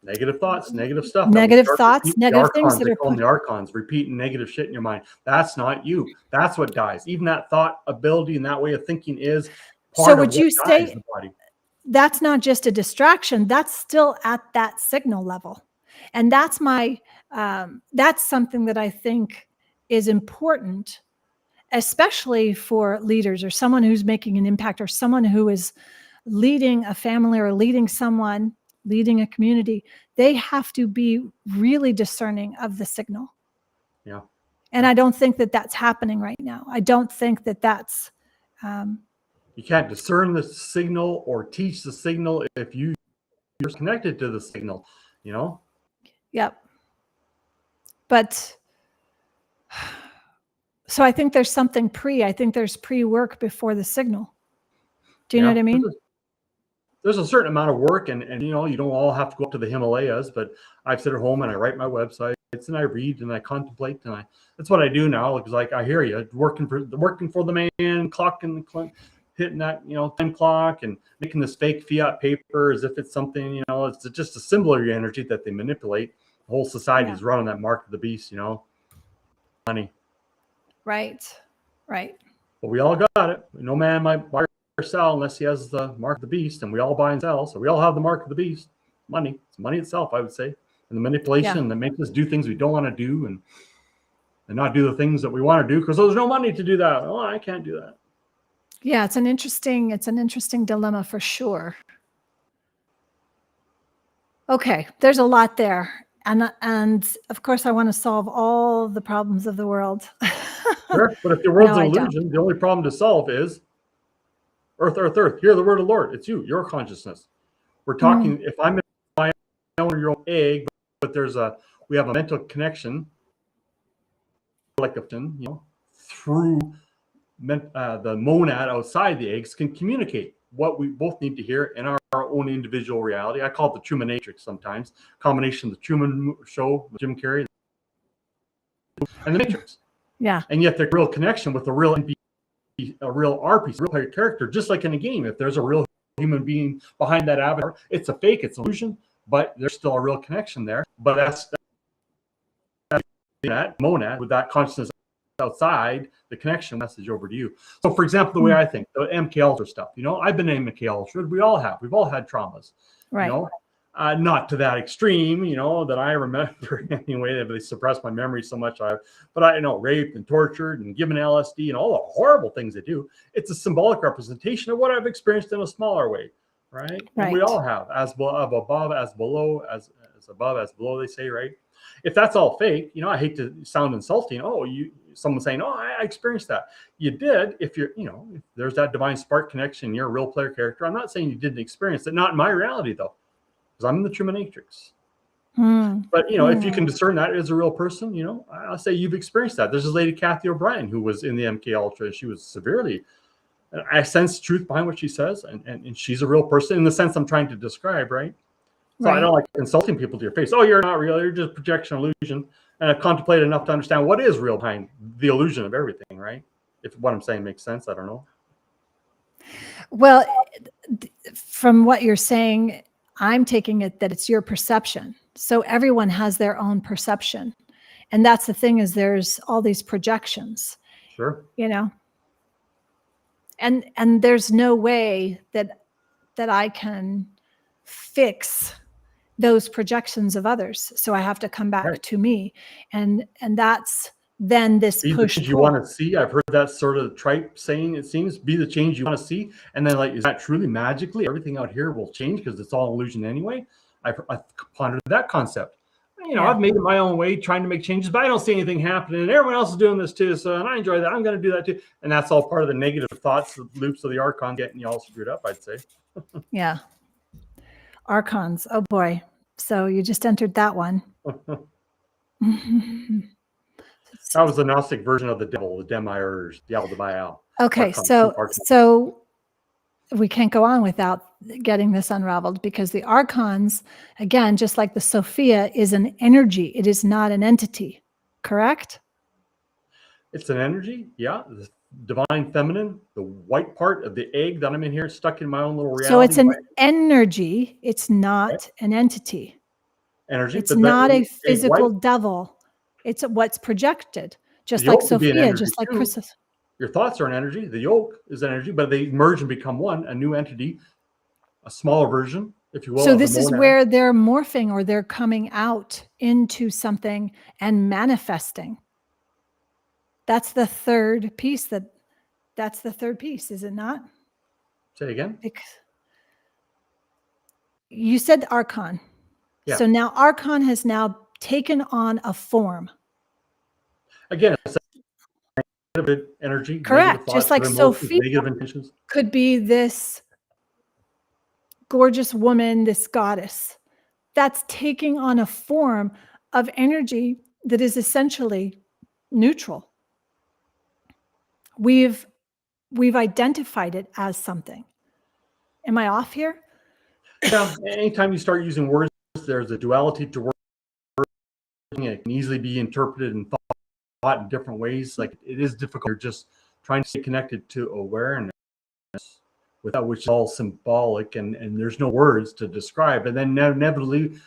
negative thoughts, negative stuff. negative thoughts, negative things that They are call them the archons, repeating negative shit in your mind. That's not you. That's what dies. Even that thought ability and that way of thinking is part so of would what you dies say in the body. that's not just a distraction, that's still at that signal level? And that's that's something that I think is important, especially for leaders or someone who's making an impact or someone who is leading a family or leading a community. They have to be really discerning of the signal. Yeah. And I don't think that that's happening right now. I don't think that that's you can't discern the signal or teach the signal if you're connected to the signal, Yep. But so I think there's something I think there's pre-work before the signal. Do you know what I mean? There's a certain amount of work, and you don't all have to go up to the Himalayas, but I sit at home and I write my websites and I read and I contemplate, and that's what I do now. Because like I hear you working for the man, clocking, hitting that time clock and making this fake fiat paper as if it's something, it's just a symbol of your energy that they manipulate. The whole society is run on that mark of the beast, money. Right. But we all got it. No man might buy or sell unless he has the mark of the beast, and we all buy and sell, so we all have the mark of the beast. Money. It's money itself, I would say, and the manipulation that makes us do things we don't want to do and not do the things that we want to do because there's no money to do that. Oh, I can't do that. Yeah, it's an interesting dilemma for sure. Okay, there's a lot there. And of course I want to solve all the problems of the world. Sure, but if the world's an illusion, the only problem to solve is earth, earth, earth. Hear the word of the Lord. It's you, your consciousness. We're talking, if I'm in my own, your own egg, but we have a mental connection, like through the monad outside the eggs can communicate what we both need to hear in our own individual reality. I call it the Truman-atrix sometimes, combination of the Truman Show with Jim Carrey and the Matrix. Yeah. And yet the real connection with a real RP, a real player character, just like in a game. If there's a real human being behind that avatar, it's a fake, it's an illusion, but there's still a real connection there. But that's that monad with that consciousness outside the connection message over to you. So for example, the way I think, the MK Ultra stuff, I've been in MK Ultra. We all have. We've all had traumas. Right. Not to that extreme, that I remember anyway. They suppressed my memory so much. But I know raped and tortured and given LSD and all the horrible things they do. It's a symbolic representation of what I've experienced in a smaller way, right? And we all have, as above, as below, as above, as below. They say, right? If that's all fake, I hate to sound insulting. Someone saying, "Oh, I experienced that." You did. If you're, if there's that divine spark connection, you're a real player character. I'm not saying you didn't experience it. Not in my reality though. I'm in the Truman-atrix. But if you can discern that as a real person, I'll say you've experienced that. There's this lady Kathy O'Brien who was in the MK Ultra. She was severely, I sense truth behind what she says, and she's a real person in the sense I'm trying to describe, right? So I don't like insulting people to your face. Oh, you're not real. You're just projection, illusion. And I've contemplated enough to understand what is real behind the illusion of everything, right? If what I'm saying makes sense, I don't know. Well, from what you're saying, I'm taking it that it's your perception. So everyone has their own perception. And that's the thing, is there's all these projections. Sure. And there's no way that I can fix those projections of others. So I have to come back to me. And that's then this push. You want to see. I've heard that sort of trite saying. It seems be the change you want to see, and then is that truly magically everything out here will change because it's all illusion anyway? I've pondered that concept. I've made it my own way, trying to make changes, but I don't see anything happening, and everyone else is doing this too. So, and I enjoy that. I'm going to do that too, and that's all part of the negative thoughts, the loops of the archon getting you all screwed up, I'd say. Yeah, archons. Oh boy. So you just entered that one. That was the Gnostic version of the devil, the demiurge, the Baal. Okay, so we can't go on without getting this unraveled, because the archons, again, just like the Sophia, is an energy. It is not an entity, correct? It's an energy, yeah. The divine feminine, the white part of the egg that I'm in here, stuck in my own little reality. So it's an energy. It's not an entity. Energy. It's not a physical devil. It's what's projected, just like Sophia, just like Christus. Your thoughts are an energy. The yolk is an energy, but they merge and become one, a new entity, a smaller version, if you will. So this is where they're morphing, or they're coming out into something and manifesting. That's the third piece. That's the third piece, is it not? Say again. You said archon. Yeah. So now archon has now taken on a form. Again, it's negative energy. Correct. Just like Sophia could be this gorgeous woman, this goddess. That's taking on a form of energy that is essentially neutral. We've identified it as something. Am I off here? Yeah. Anytime you start using words, there's a duality to words. It can easily be interpreted and thought in different ways. Like, it is difficult. You're just trying to stay connected to awareness, without which is all symbolic, and there's no words to describe. And then inevitably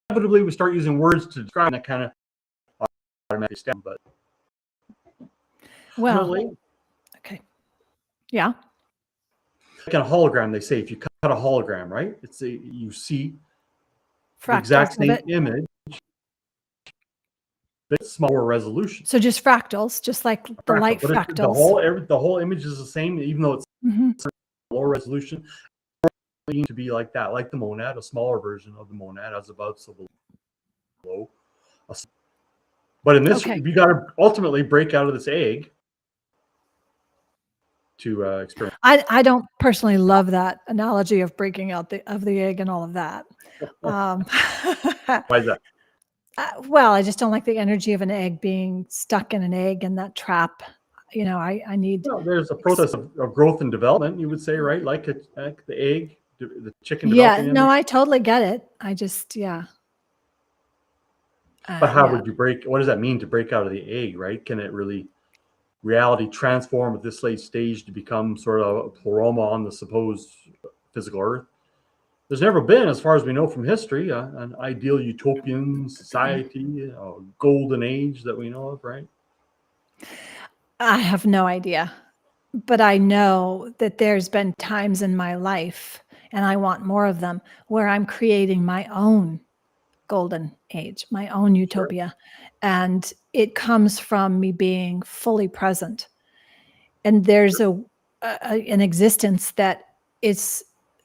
we start using words to describe, and that kind of automatically stems. But okay, yeah. Like a hologram, they say if you cut a hologram, right? You see fractals, the exact same image, but smaller resolution. So just fractals, just like the light fractals. The whole image is the same, even though it's lower resolution. To be like that, like the monad, a smaller version of the monad, as above, so below. But in this, you got to ultimately break out of this egg to experience. I don't personally love that analogy of breaking out of the egg and all of that. Why is that? Well, I just don't like the energy of an egg being stuck in an egg and that trap. You know, I need. Well, there's a process of growth and development, you would say, right? Like the egg, the chicken. Yeah, no, I totally get it. I just, yeah. But how would you break? What does that mean to break out of the egg, right? Can it really, reality transform at this late stage to become sort of a pleroma on the supposed physical Earth? There's never been, as far as we know from history, an ideal utopian society, a golden age that we know of, right? I have no idea, but I know that there's been times in my life, and I want more of them, where I'm creating my own golden age, my own utopia. Sure. And it comes from me being fully present. And there's an existence that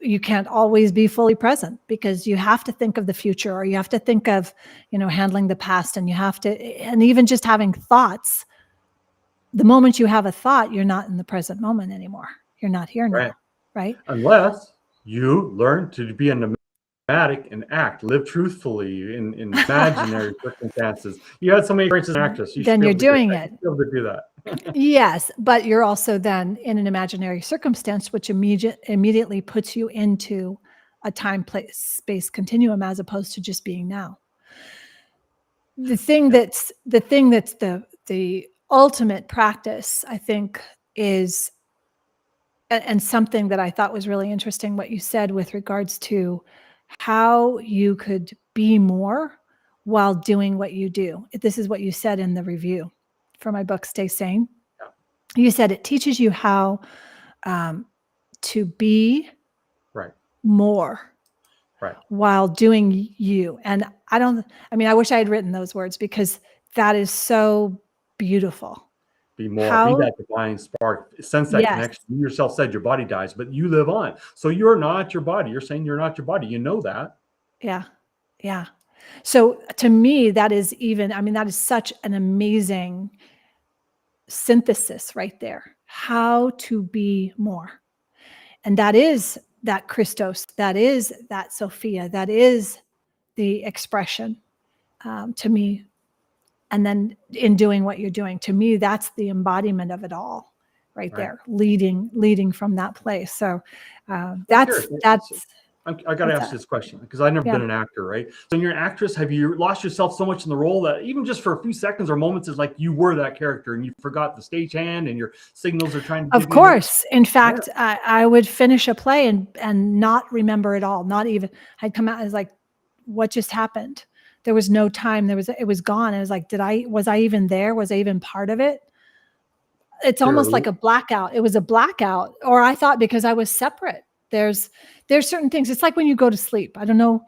you can't always be fully present, because you have to think of the future, or you have to think of, handling the past, and and even just having thoughts. The moment you have a thought, you're not in the present moment anymore. You're not here now, right? Unless you learn to be a nomadic and live truthfully in imaginary circumstances. You had so many experiences as an actress. Then you're doing it. Be able to do that. Yes, but you're also then in an imaginary circumstance, which immediately puts you into a time, place, space continuum, as opposed to just being now. The thing that's the ultimate practice, I think, is, and something that I thought was really interesting, what you said with regards to how you could be more while doing what you do. This is what you said in the review for my book, Stay Sane. You said it teaches you how to be more while doing you. And I wish I had written those words, because that is so beautiful. Be more, be that divine spark, sense that connection. You yourself said your body dies, but you live on. So you're not your body. You're saying you're not your body. You know that. Yeah. Yeah. So to me, that is that is such an amazing synthesis right there. How to be more. And that is that Christos, that is that Sophia, that is the expression to me. and then in doing what you're doing. To me, that's the embodiment of it all, right there, leading from that place. So that's I got to ask this question because I've never been an actor, right? So when you're an actress, have you lost yourself so much in the role that even just for a few seconds or moments, it's like you were that character and you forgot the stagehand and your signals are trying to. Of course. In fact, I would finish a play and not remember it all. Not even, I'd come out as like, what just happened? There was no time. It was gone. It was like, was I even there? Was I even part of it? It's almost like a blackout. It was a blackout, or I thought because I was separate. There's certain things. It's like when you go to sleep. I don't know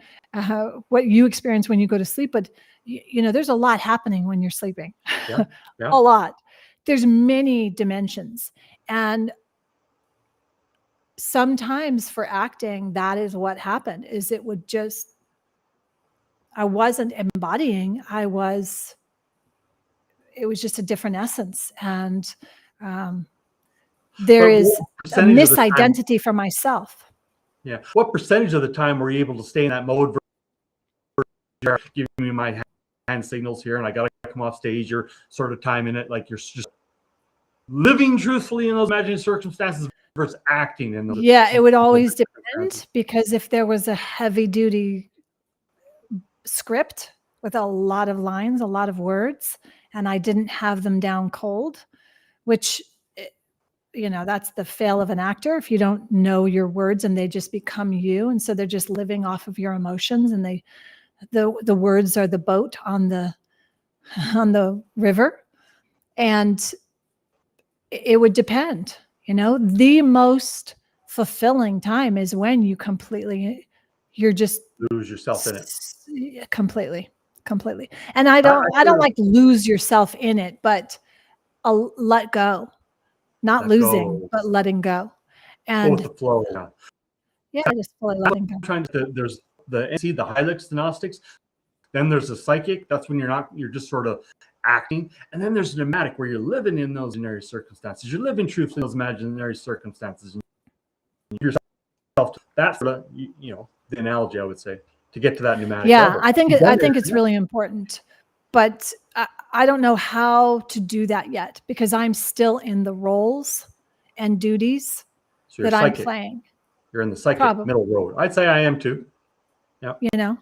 what you experience when you go to sleep, but there's a lot happening when you're sleeping. Yeah. A lot. There's many dimensions. And sometimes for acting, that is what happened, is it would just, I wasn't embodying, it was just a different essence. And there is a misidentity for myself. Yeah. What percentage of the time were you able to stay in that mode? Giving me my hand signals here and I got to come off stage, you're sort of time in it, like you're just living truthfully in those imagined circumstances versus acting in those. Yeah, it would always depend, because if there was a heavy duty script with a lot of lines, a lot of words, and I didn't have them down cold, which, that's the fail of an actor. If you don't know your words and they just become you. And so they're just living off of your emotions, and the words are the boat on the river. And it would depend, the most fulfilling time is when you're just lose yourself in it. Completely. And I don't like lose yourself in it, but let go, not losing, but letting go. And the flow. Just fully letting go. There's the Hylix, the Gnostics. Then there's the psychic. That's when you're just sort of acting. And then there's the pneumatic, where you're living in those imaginary circumstances. You're living truthfully in those imaginary circumstances. That's the analogy, I would say, to get to that pneumatic level. I think it's really important, but I don't know how to do that yet, because I'm still in the roles and duties that I'm playing. You're in the psychic middle road. I'd say I am too. Yeah.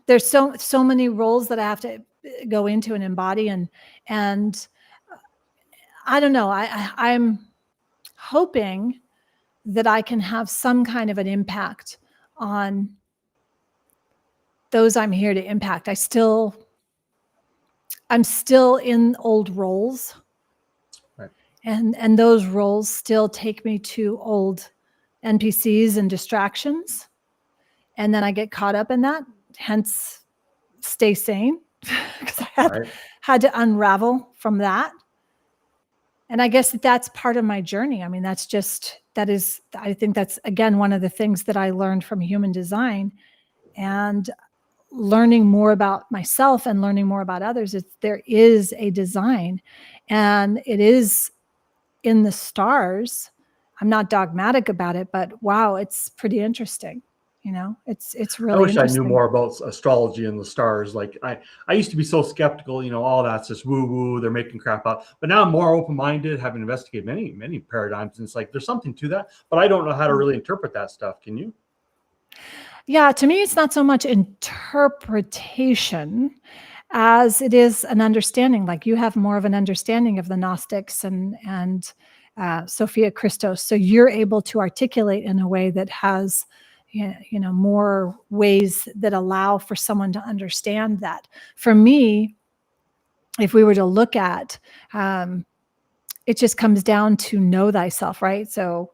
There's so many roles that I have to go into and embody, and I don't know. I'm hoping that I can have some kind of an impact on those I'm here to impact. I'm still in old roles, right. And those roles still take me to old NPCs and distractions. And then I get caught up in that, hence stay sane, because I had to unravel from that. And I guess that's part of my journey. I mean, I think that's, again, one of the things that I learned from human design, and learning more about myself and learning more about others. There is a design, and it is in the stars. I'm not dogmatic about it, but wow, it's pretty interesting. It's really I wish interesting. I knew more about astrology and the stars. Like I used to be so skeptical, all that's just woo woo, they're making crap up. But now I'm more open-minded, having investigated many paradigms, and it's like there's something to that, but I don't know how to really interpret that stuff. Can you? Yeah, to me, it's not so much interpretation as it is an understanding. Like, you have more of an understanding of the Gnostics and Sophia Christos, so you're able to articulate in a way that has more ways that allow for someone to understand that. For me, if we were to look at, it just comes down to know thyself, right? So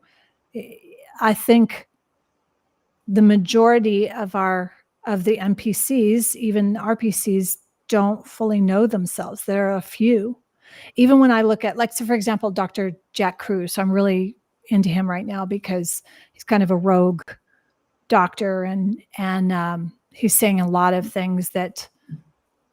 I think the majority of the NPCs, even RPCs, don't fully know themselves. There are a few. Even when I look at, like, so for example, Dr. Jack Kruse, I'm really into him right now because he's kind of a rogue doctor, and he's saying a lot of things that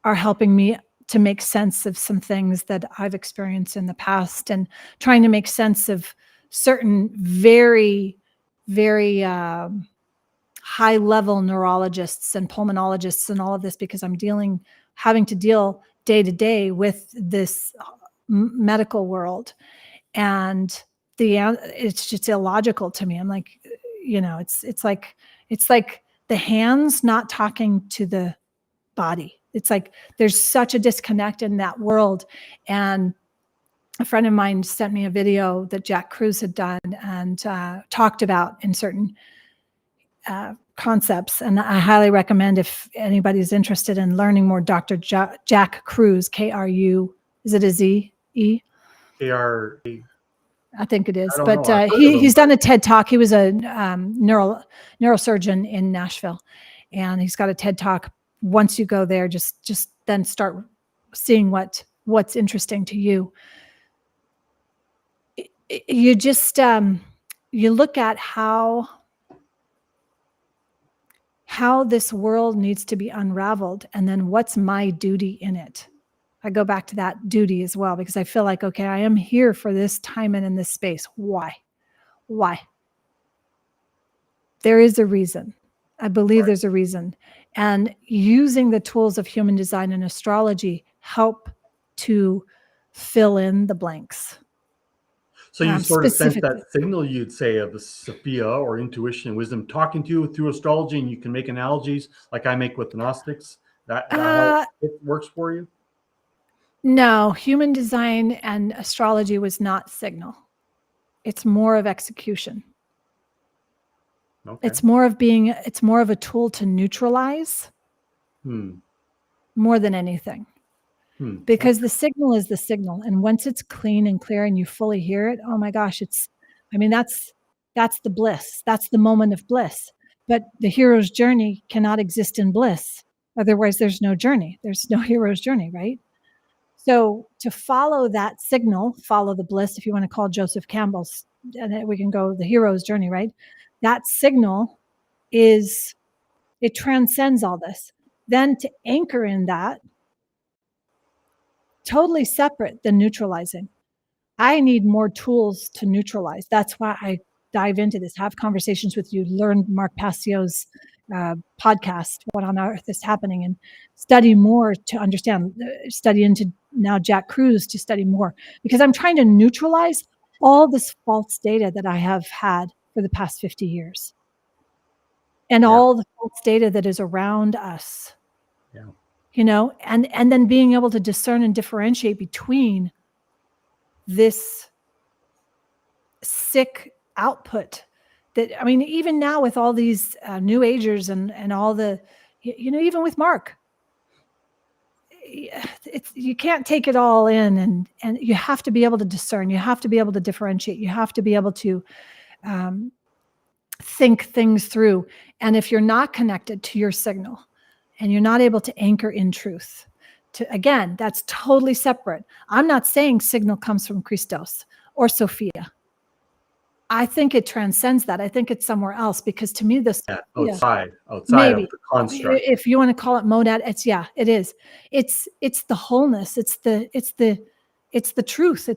are helping me to make sense of some things that I've experienced in the past, and trying to make sense of certain very, very high level neurologists and pulmonologists and all of this, because I'm having to deal day to day with this medical world. And it's just illogical to me. I'm like, it's like the hands not talking to the body. It's like there's such a disconnect in that world. And a friend of mine sent me a video that Jack Kruse had done and talked about in certain concepts. And I highly recommend, if anybody's interested in learning more, Dr. Jack Kruse, K-R-U, is it a Z-E? K-R-A. I think it is. I don't But know. he's done a TED Talk. He was a neurosurgeon in Nashville. And he's got a TED Talk. Once you go there, just then start seeing what's interesting to you. You just you look at how this world needs to be unraveled, and then what's my duty in it. I go back to that duty as well, because I feel like, okay, I am here for this time and in this space. Why? There is a reason. I believe there's a reason. And using the tools of human design and astrology help to fill in the blanks. So you sort of sense that signal, you'd say, of the Sophia or intuition and wisdom talking to you through astrology, and you can make analogies like I make with the Gnostics. That how it works for you? No, human design and astrology was not signal. It's more of execution. Okay. It's more of a tool to neutralize more than anything. Because the signal is the signal. And once it's clean and clear and you fully hear it, oh my gosh, that's the bliss. That's the moment of bliss. But the hero's journey cannot exist in bliss. Otherwise, there's no journey. There's no hero's journey, right? So to follow that signal, follow the bliss, if you want to call Joseph Campbell's, and we can go the hero's journey, right? That signal it transcends all this. Then to anchor in that, totally separate than neutralizing. I need more tools to neutralize. That's why I dive into this, have conversations with you, learn Mark Passio's podcast, What on Earth is Happening, and study more to understand, study into now Jack Kruse to study more, because I'm trying to neutralize all this false data that I have had for the past 50 years. And all the false data that is around us. Yeah. And then being able to discern and differentiate between this sick output that, even now with all these new agers and all the, even with Mark, you can't take it all in, and you have to be able to discern. You have to be able to differentiate. You have to be able to think things through. And if you're not connected to your signal and you're not able to anchor in truth, again, that's totally separate. I'm not saying signal comes from Christos or Sophia. I think it transcends that. I think it's somewhere else, because to me, this outside maybe, of the construct. If you want to call it monad, it is. It's the wholeness. It's the truth.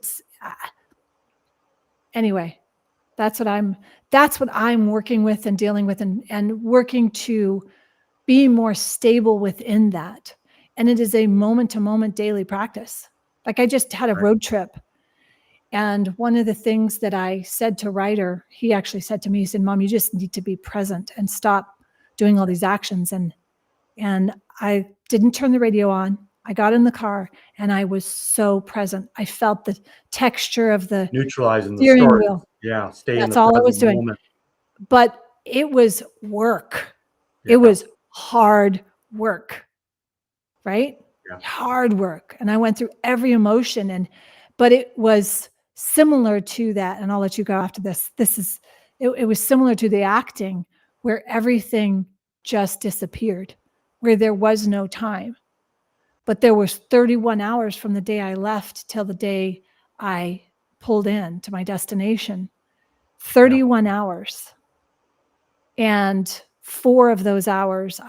Anyway, that's what I'm working with and dealing with, and working to be more stable within that. And it is a moment to moment daily practice. Like I just had a road trip. And one of the things that I said to Ryder, he actually said to me, he said, "Mom, you just need to be present and stop doing all these actions." And I didn't turn the radio on. I got in the car and I was so present. I felt the texture of the neutralizing the steering story. wheel. Yeah, that's all I was doing. Moment. But it was work. Yeah. It was hard work, right? Yeah. Hard work. And I went through every emotion, but it was similar to that. And I'll let you go after this. It was similar to the acting, where everything just disappeared, where there was no time. But there was 31 hours from the day I left till the day I pulled in to my destination. 31 hours. And 4 of those hours,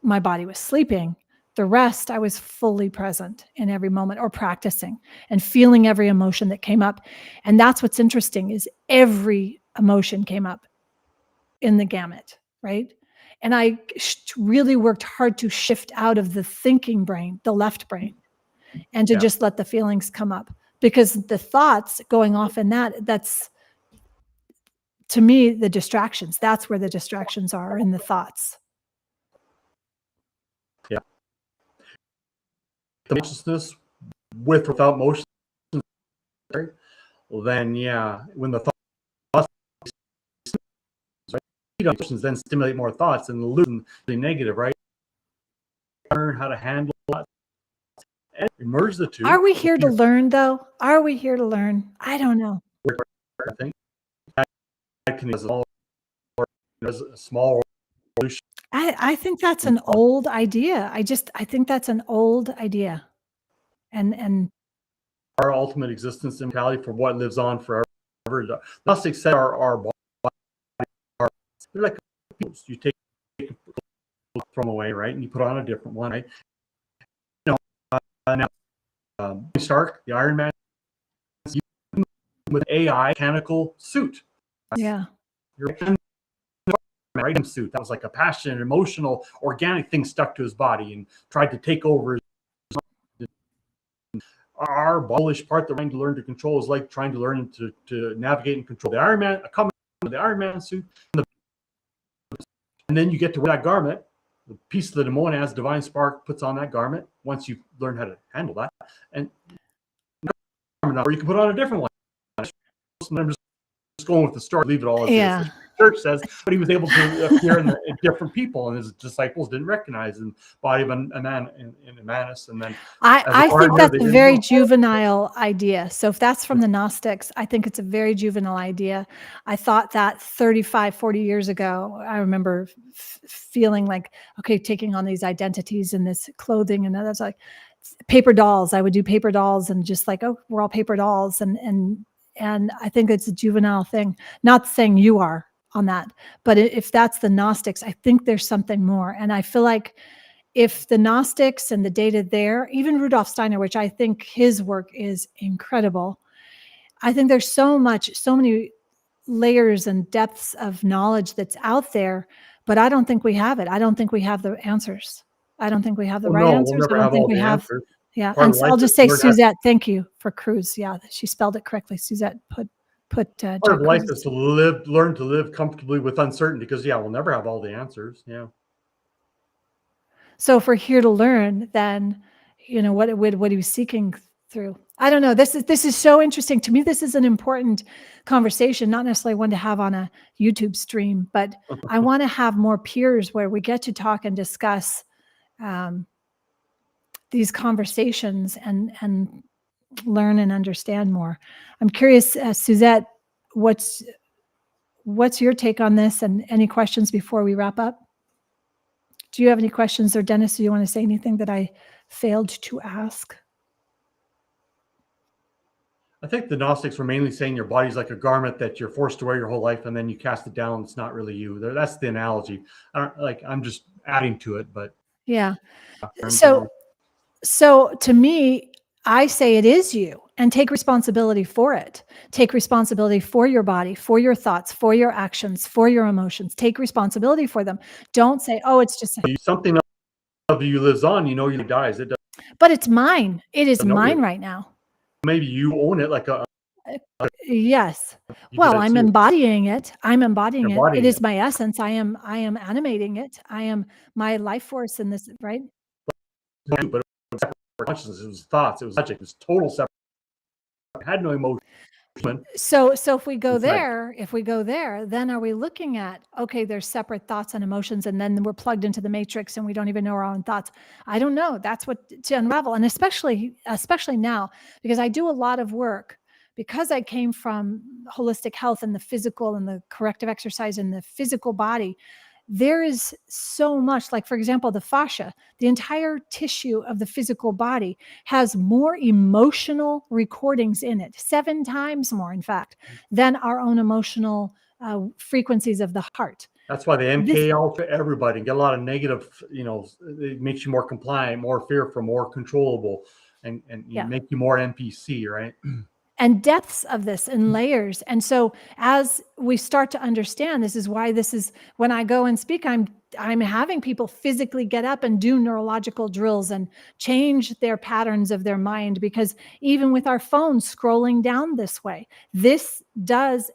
my body was sleeping. The rest, I was fully present in every moment, or practicing and feeling every emotion that came up. And that's what's interesting, is every emotion came up in the gamut, right? And I really worked hard to shift out of the thinking brain, the left brain, and to Yeah. just let the feelings come up, because the thoughts going off in that's, to me, the distractions. That's where the distractions are, in the thoughts. Yeah. The consciousness with or without motion, well, then yeah, when the thoughts, right, emotions then stimulate more thoughts and lose the negative, right? Learn how to handle that and merge the two. Are we here to learn, though? Are we here to learn? I don't know. I think that can as a small revolution. I think that's an old idea. I think that's an old idea. And Our ultimate existence and mentality for what lives on forever. The Gnostics said our body, they're like you take from away, right, and you put on a different one, right? You know, now Stark, the Iron Man, with AI mechanical suit. yeah. Your right suit that was like a passionate, emotional, organic thing stuck to his body and tried to take over. Our bullish part that we're trying to learn to control is like trying to learn to navigate and control the Iron Man, the Iron Man suit, and then you get to wear that garment. The piece of the Demonas, Divine Spark, puts on that garment once you learn how to handle that, and or you can put on a different one. I'm just going with the story, leave it all as Yeah. is. The church says, but he was able to appear in different people, and his disciples didn't recognize in body of a man in Emmaus, and then I think partner, that's they a didn't very know. juvenile idea. So if that's from the Gnostics, I think it's a very juvenile idea. I thought that 35, 40 years ago. I remember feeling like, okay, taking on these identities and this clothing, and that's like paper dolls. I would do paper dolls and just like, oh, we're all paper dolls. And I think it's a juvenile thing. Not saying you are on that, but if that's the Gnostics, I think there's something more. And I feel like if the Gnostics and the data there, even Rudolf Steiner, which I think his work is incredible, I think there's so many layers and depths of knowledge that's out there, but I don't think we have it. I don't think we have the answers. I don't think we have the right No, answers. we'll I never don't have think all we the have. answers. Yeah, Part and of life I'll just is say, learn how- Suzette, thank you for Cruz. Yeah, she spelled it correctly. Suzette put Part Jack of life Cruz's. is to learn to live comfortably with uncertainty, because we'll never have all the answers. Yeah. So if we're here to learn, then what are we seeking through? I don't know. This is so interesting to me. This is an important conversation, not necessarily one to have on a YouTube stream, but I want to have more peers where we get to talk and discuss these conversations and learn and understand more. I'm curious, Suzette, what's your take on this, and any questions before we wrap up? Do you have any questions, or Dennis, do you want to say anything that I failed to ask? I think the Gnostics were mainly saying your body's like a garment that you're forced to wear your whole life, and then you cast it down. It's not really you. That's the analogy. I'm just adding to it, but Yeah. so So to me, I say it is you, and take responsibility for it. Take responsibility for your body, for your thoughts, for your actions, for your emotions. Take responsibility for them. Don't say, oh, it's just, something of you lives on. You dies. It does. but it's mine. It is No, mine right now. Maybe you own it, like Yes. you Well, did that I'm too. embodying it. I'm embodying You're it. It embodying is it. my essence. I am animating it. I am my life force in this, right? But it was separate consciousness. It was thoughts. It was logic. It was total separate. It had no emotion. So if we go Inside. there, then are we looking at, okay, there's separate thoughts and emotions, and then we're plugged into the matrix and we don't even know our own thoughts. I don't know. That's what to unravel. And especially now, because I do a lot of work, because I came from holistic health and the physical and the corrective exercise in the physical body. There is so much, like, for example, the fascia, the entire tissue of the physical body has more emotional recordings in it, 7 times more, in fact, than our own emotional frequencies of the heart. That's why the MK Ultra everybody get a lot of negative. It makes you more compliant, more fearful, more controllable, and make you more NPC, right? And depths of this and layers. And so as we start to understand, this is why when I go and speak, I'm I'm having people physically get up and do neurological drills and change their patterns of their mind, because even with our phones scrolling down this way, this does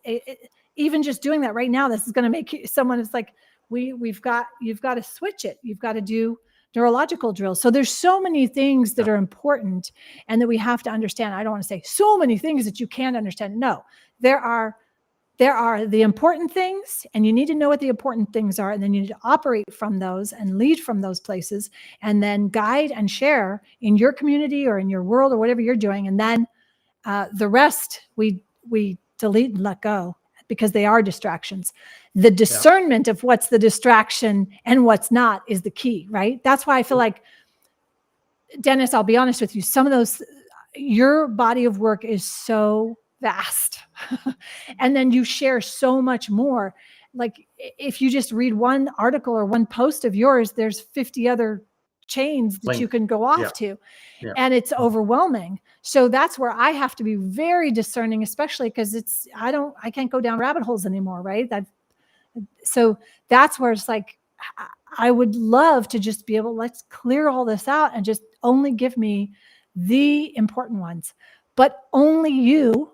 even just doing that right now, this is going to make someone, it's like, you've got to switch it. You've got to do neurological drills. So there's so many things that are important and that we have to understand. I don't want to say so many things that you can't understand. No, there are the important things, and you need to know what the important things are. And then you need to operate from those and lead from those places, and then guide and share in your community or in your world or whatever you're doing. And then the rest we delete and let go, because they are distractions. The discernment of what's the distraction and what's not is the key, right? That's why I feel like, Dennis, I'll be honest with you, some of those, your body of work is so vast. And then you share so much more. Like if you just read one article or one post of yours, there's 50 other chains that you can go off to. And it's overwhelming. So that's where I have to be very discerning, especially because I can't go down rabbit holes anymore, right? So that's where it's like, I would love to just be able, let's clear all this out and just only give me the important ones. But only you,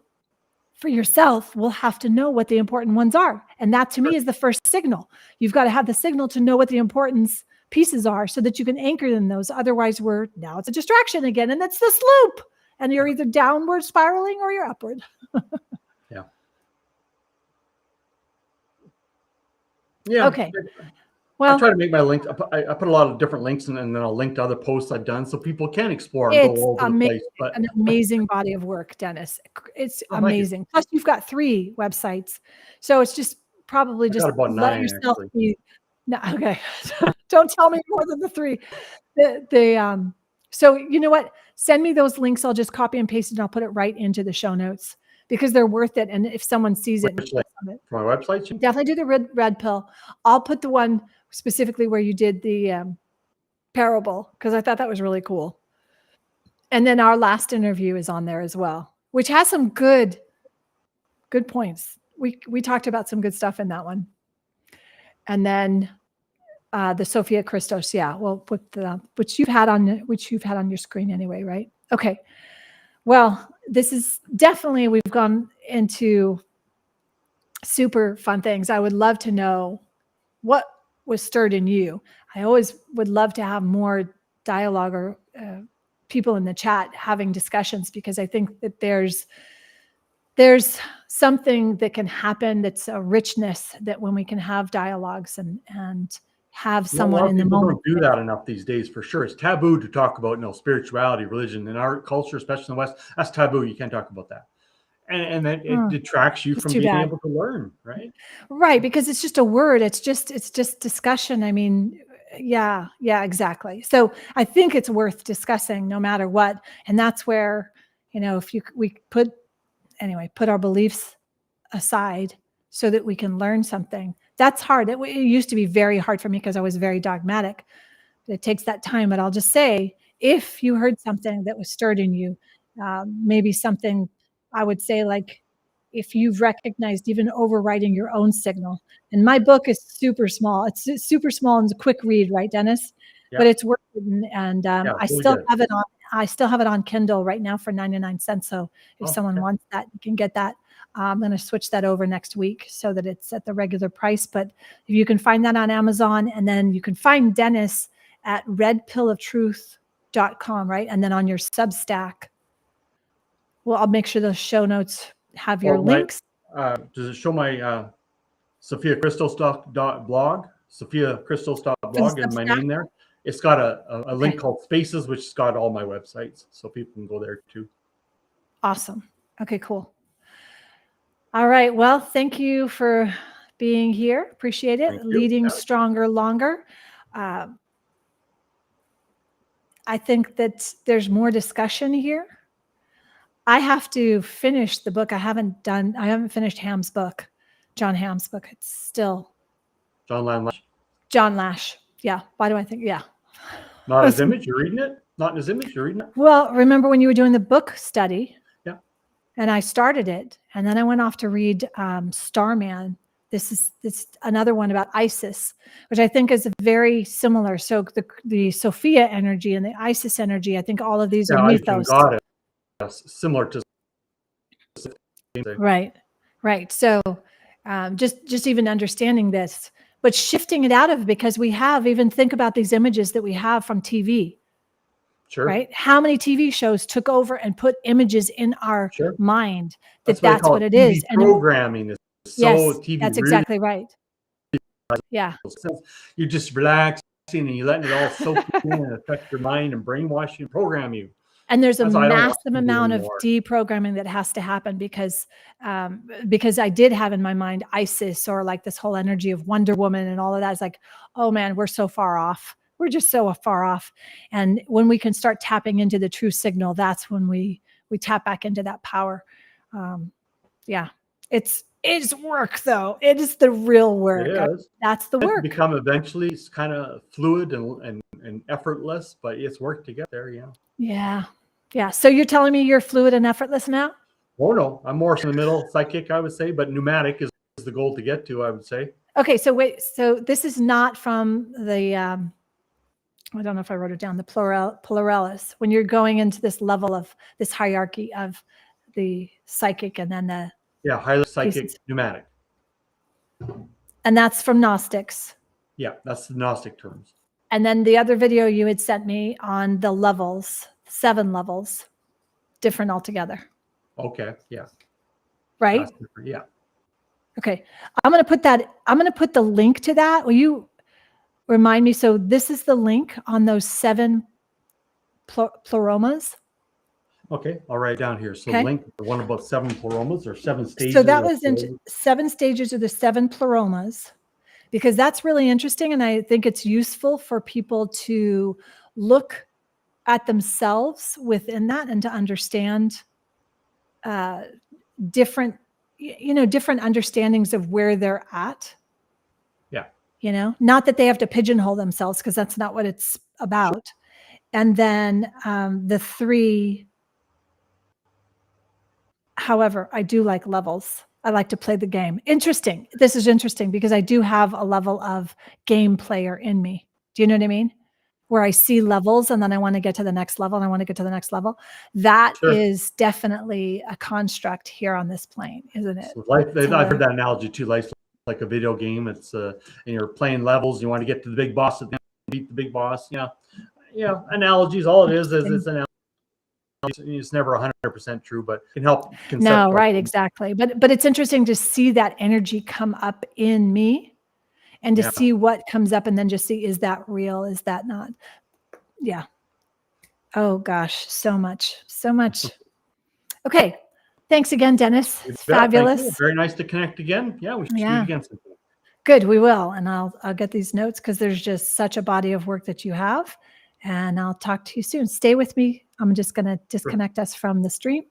for yourself, will have to know what the important ones are. And that to me is the first signal. You've got to have the signal to know what the importance pieces are so that you can anchor in those. Otherwise, now it's a distraction again. And that's this loop. And you're either downward spiraling or you're upward. Yeah. Okay. Well, I try to make my links. I put a lot of different links and then I'll link to other posts I've done so people can explore and go all over the place. But an amazing body of work, Dennis. It's amazing. Plus, you've got 3 websites, so it's just probably just about let 9, yourself actually. be. No, okay. Don't tell me more than the 3. So you know what? Send me those links. I'll just copy and paste it, and I'll put it right into the show notes because they're worth it. And if someone sees it, for my website, definitely do the red pill. I'll put the one specifically where you did the parable, because I thought that was really cool. And then our last interview is on there as well, which has some good points. We talked about some good stuff in that one. And then the Sophia Christos, we'll put which you've had on your screen anyway, right? Okay. Well, this is definitely, we've gone into super fun things. I would love to know what was stirred in you. I always would love to have more dialogue or people in the chat having discussions, because I think that there's something that can happen that's a richness that when we can have dialogues and have someone in the moment. Don't do that enough these days, for sure. It's taboo to talk about spirituality, religion in our culture, especially in the West. That's taboo. You can't talk about that. And then it detracts you from being able to learn, right? Right, because it's just a word. It's just discussion. I mean, yeah, exactly. So I think it's worth discussing no matter what. And that's where, if we put our beliefs aside so that we can learn something. That's hard. It used to be very hard for me because I was very dogmatic. It takes that time. But I'll just say, if you heard something that was stirred in you, maybe something, I would say, like, if you've recognized even overriding your own signal. And my book is super small. It's super small and it's a quick read, right, Dennis? Yeah. But it's worth it. And I still have it on. I still have it on Kindle right now for 99 cents. So if someone wants that, you can get that. I'm going to switch that over next week so that it's at the regular price. But if you can find that on Amazon, and then you can find Dennis at redpilloftruth.com, right? And then on your Substack. Well, I'll make sure the show notes have your links. Does it show my Sophia Christos blog? Sophia Christos.blog and my name there. It's got a link called Spaces, which has got all my websites, so people can go there too. Awesome. Okay, cool. All right. Well, thank you for being here. Appreciate it. Leading Stronger Longer. I think that there's more discussion here. I have to finish the book. I haven't finished Ham's book, John Ham's book. It's still John Lash. John Lash. Yeah. Why do I think? Yeah. Not his image. You're reading it. Not in his image. You're reading it. Well, remember when you were doing the book study? Yeah. And I started it, and then I went off to read Starman, this is another one about Isis, which I think is very similar. So the Sophia energy and the Isis energy, I think all of these are Yeah, Isis mythos. goddess, similar to Right, right. So just even understanding this, but shifting it out of, because we have, even think about these images that we have from TV, sure, right? How many TV shows took over and put images in our sure. mind That's that's call what it TV is. And programming is yes, so TV that's really exactly right. Yeah. you're just relaxing and you're letting it all soak in and affect your mind and brainwash you and program you. And there's a That's why I don't watch massive TV amount of anymore. deprogramming that has to happen, because I did have in my mind Isis, or like this whole energy of Wonder Woman and all of that. It's like, oh man, we're so far off. We're just so far off. And when we can start tapping into the true signal, that's when we tap back into that power. Yeah, it's work though. It is the real work. It is. That's the It work. become eventually it's kind of fluid and effortless, but it's work to get there. Yeah. Yeah. Yeah. So you're telling me you're fluid and effortless now? Oh no, I'm more in the middle, psychic, I would say, but pneumatic is the goal to get to, I would say. Okay. So wait, so this is not from the, I don't know if I wrote it down, the pluralis, when you're going into this level of this hierarchy of the psychic and then the, Yeah, highly psychic, pieces. pneumatic. And that's from Gnostics. Yeah, that's the Gnostic terms. And then the other video you had sent me on the levels, 7 levels, different altogether. Okay, yeah. Right? Yeah. Okay. I'm going to put the link to that. Will you remind me? So this is the link on those 7 pluromas. Okay, I'll write it down here. So Okay. link the one about 7 pluromas or 7 stages. So that was into 7 stages of the 7 pluromas, because that's really interesting. And I think it's useful for people to look at themselves within that and to understand different understandings of where they're at. Yeah. Not that they have to pigeonhole themselves, because that's not what it's about. Sure. And then the 3, however, I do like levels. I like to play the game. Interesting. This is interesting because I do have a level of game player in me. Do you know what I mean? Where I see levels and then I want to get to the next level and I want to get to the next level. That Sure. is definitely a construct here on this plane, isn't it? So life, I've heard that analogy too. Life's like a video game. It's and you're playing levels. You want to get to the big boss at the end, beat the big boss. Yeah. Analogies. All it is it's an. It's never 100% true, but can help. No, right, exactly. But it's interesting to see that energy come up in me, and to see what comes up, and then just see, is that real? Is that not? Yeah. Oh gosh, so much. Okay. Thanks again, Dennis. It's fabulous. Very nice to connect again. Yeah, we should meet again sometime. Good, we will. And I'll get these notes, because there's just such a body of work that you have. And I'll talk to you soon. Stay with me. I'm just going to disconnect us from the stream.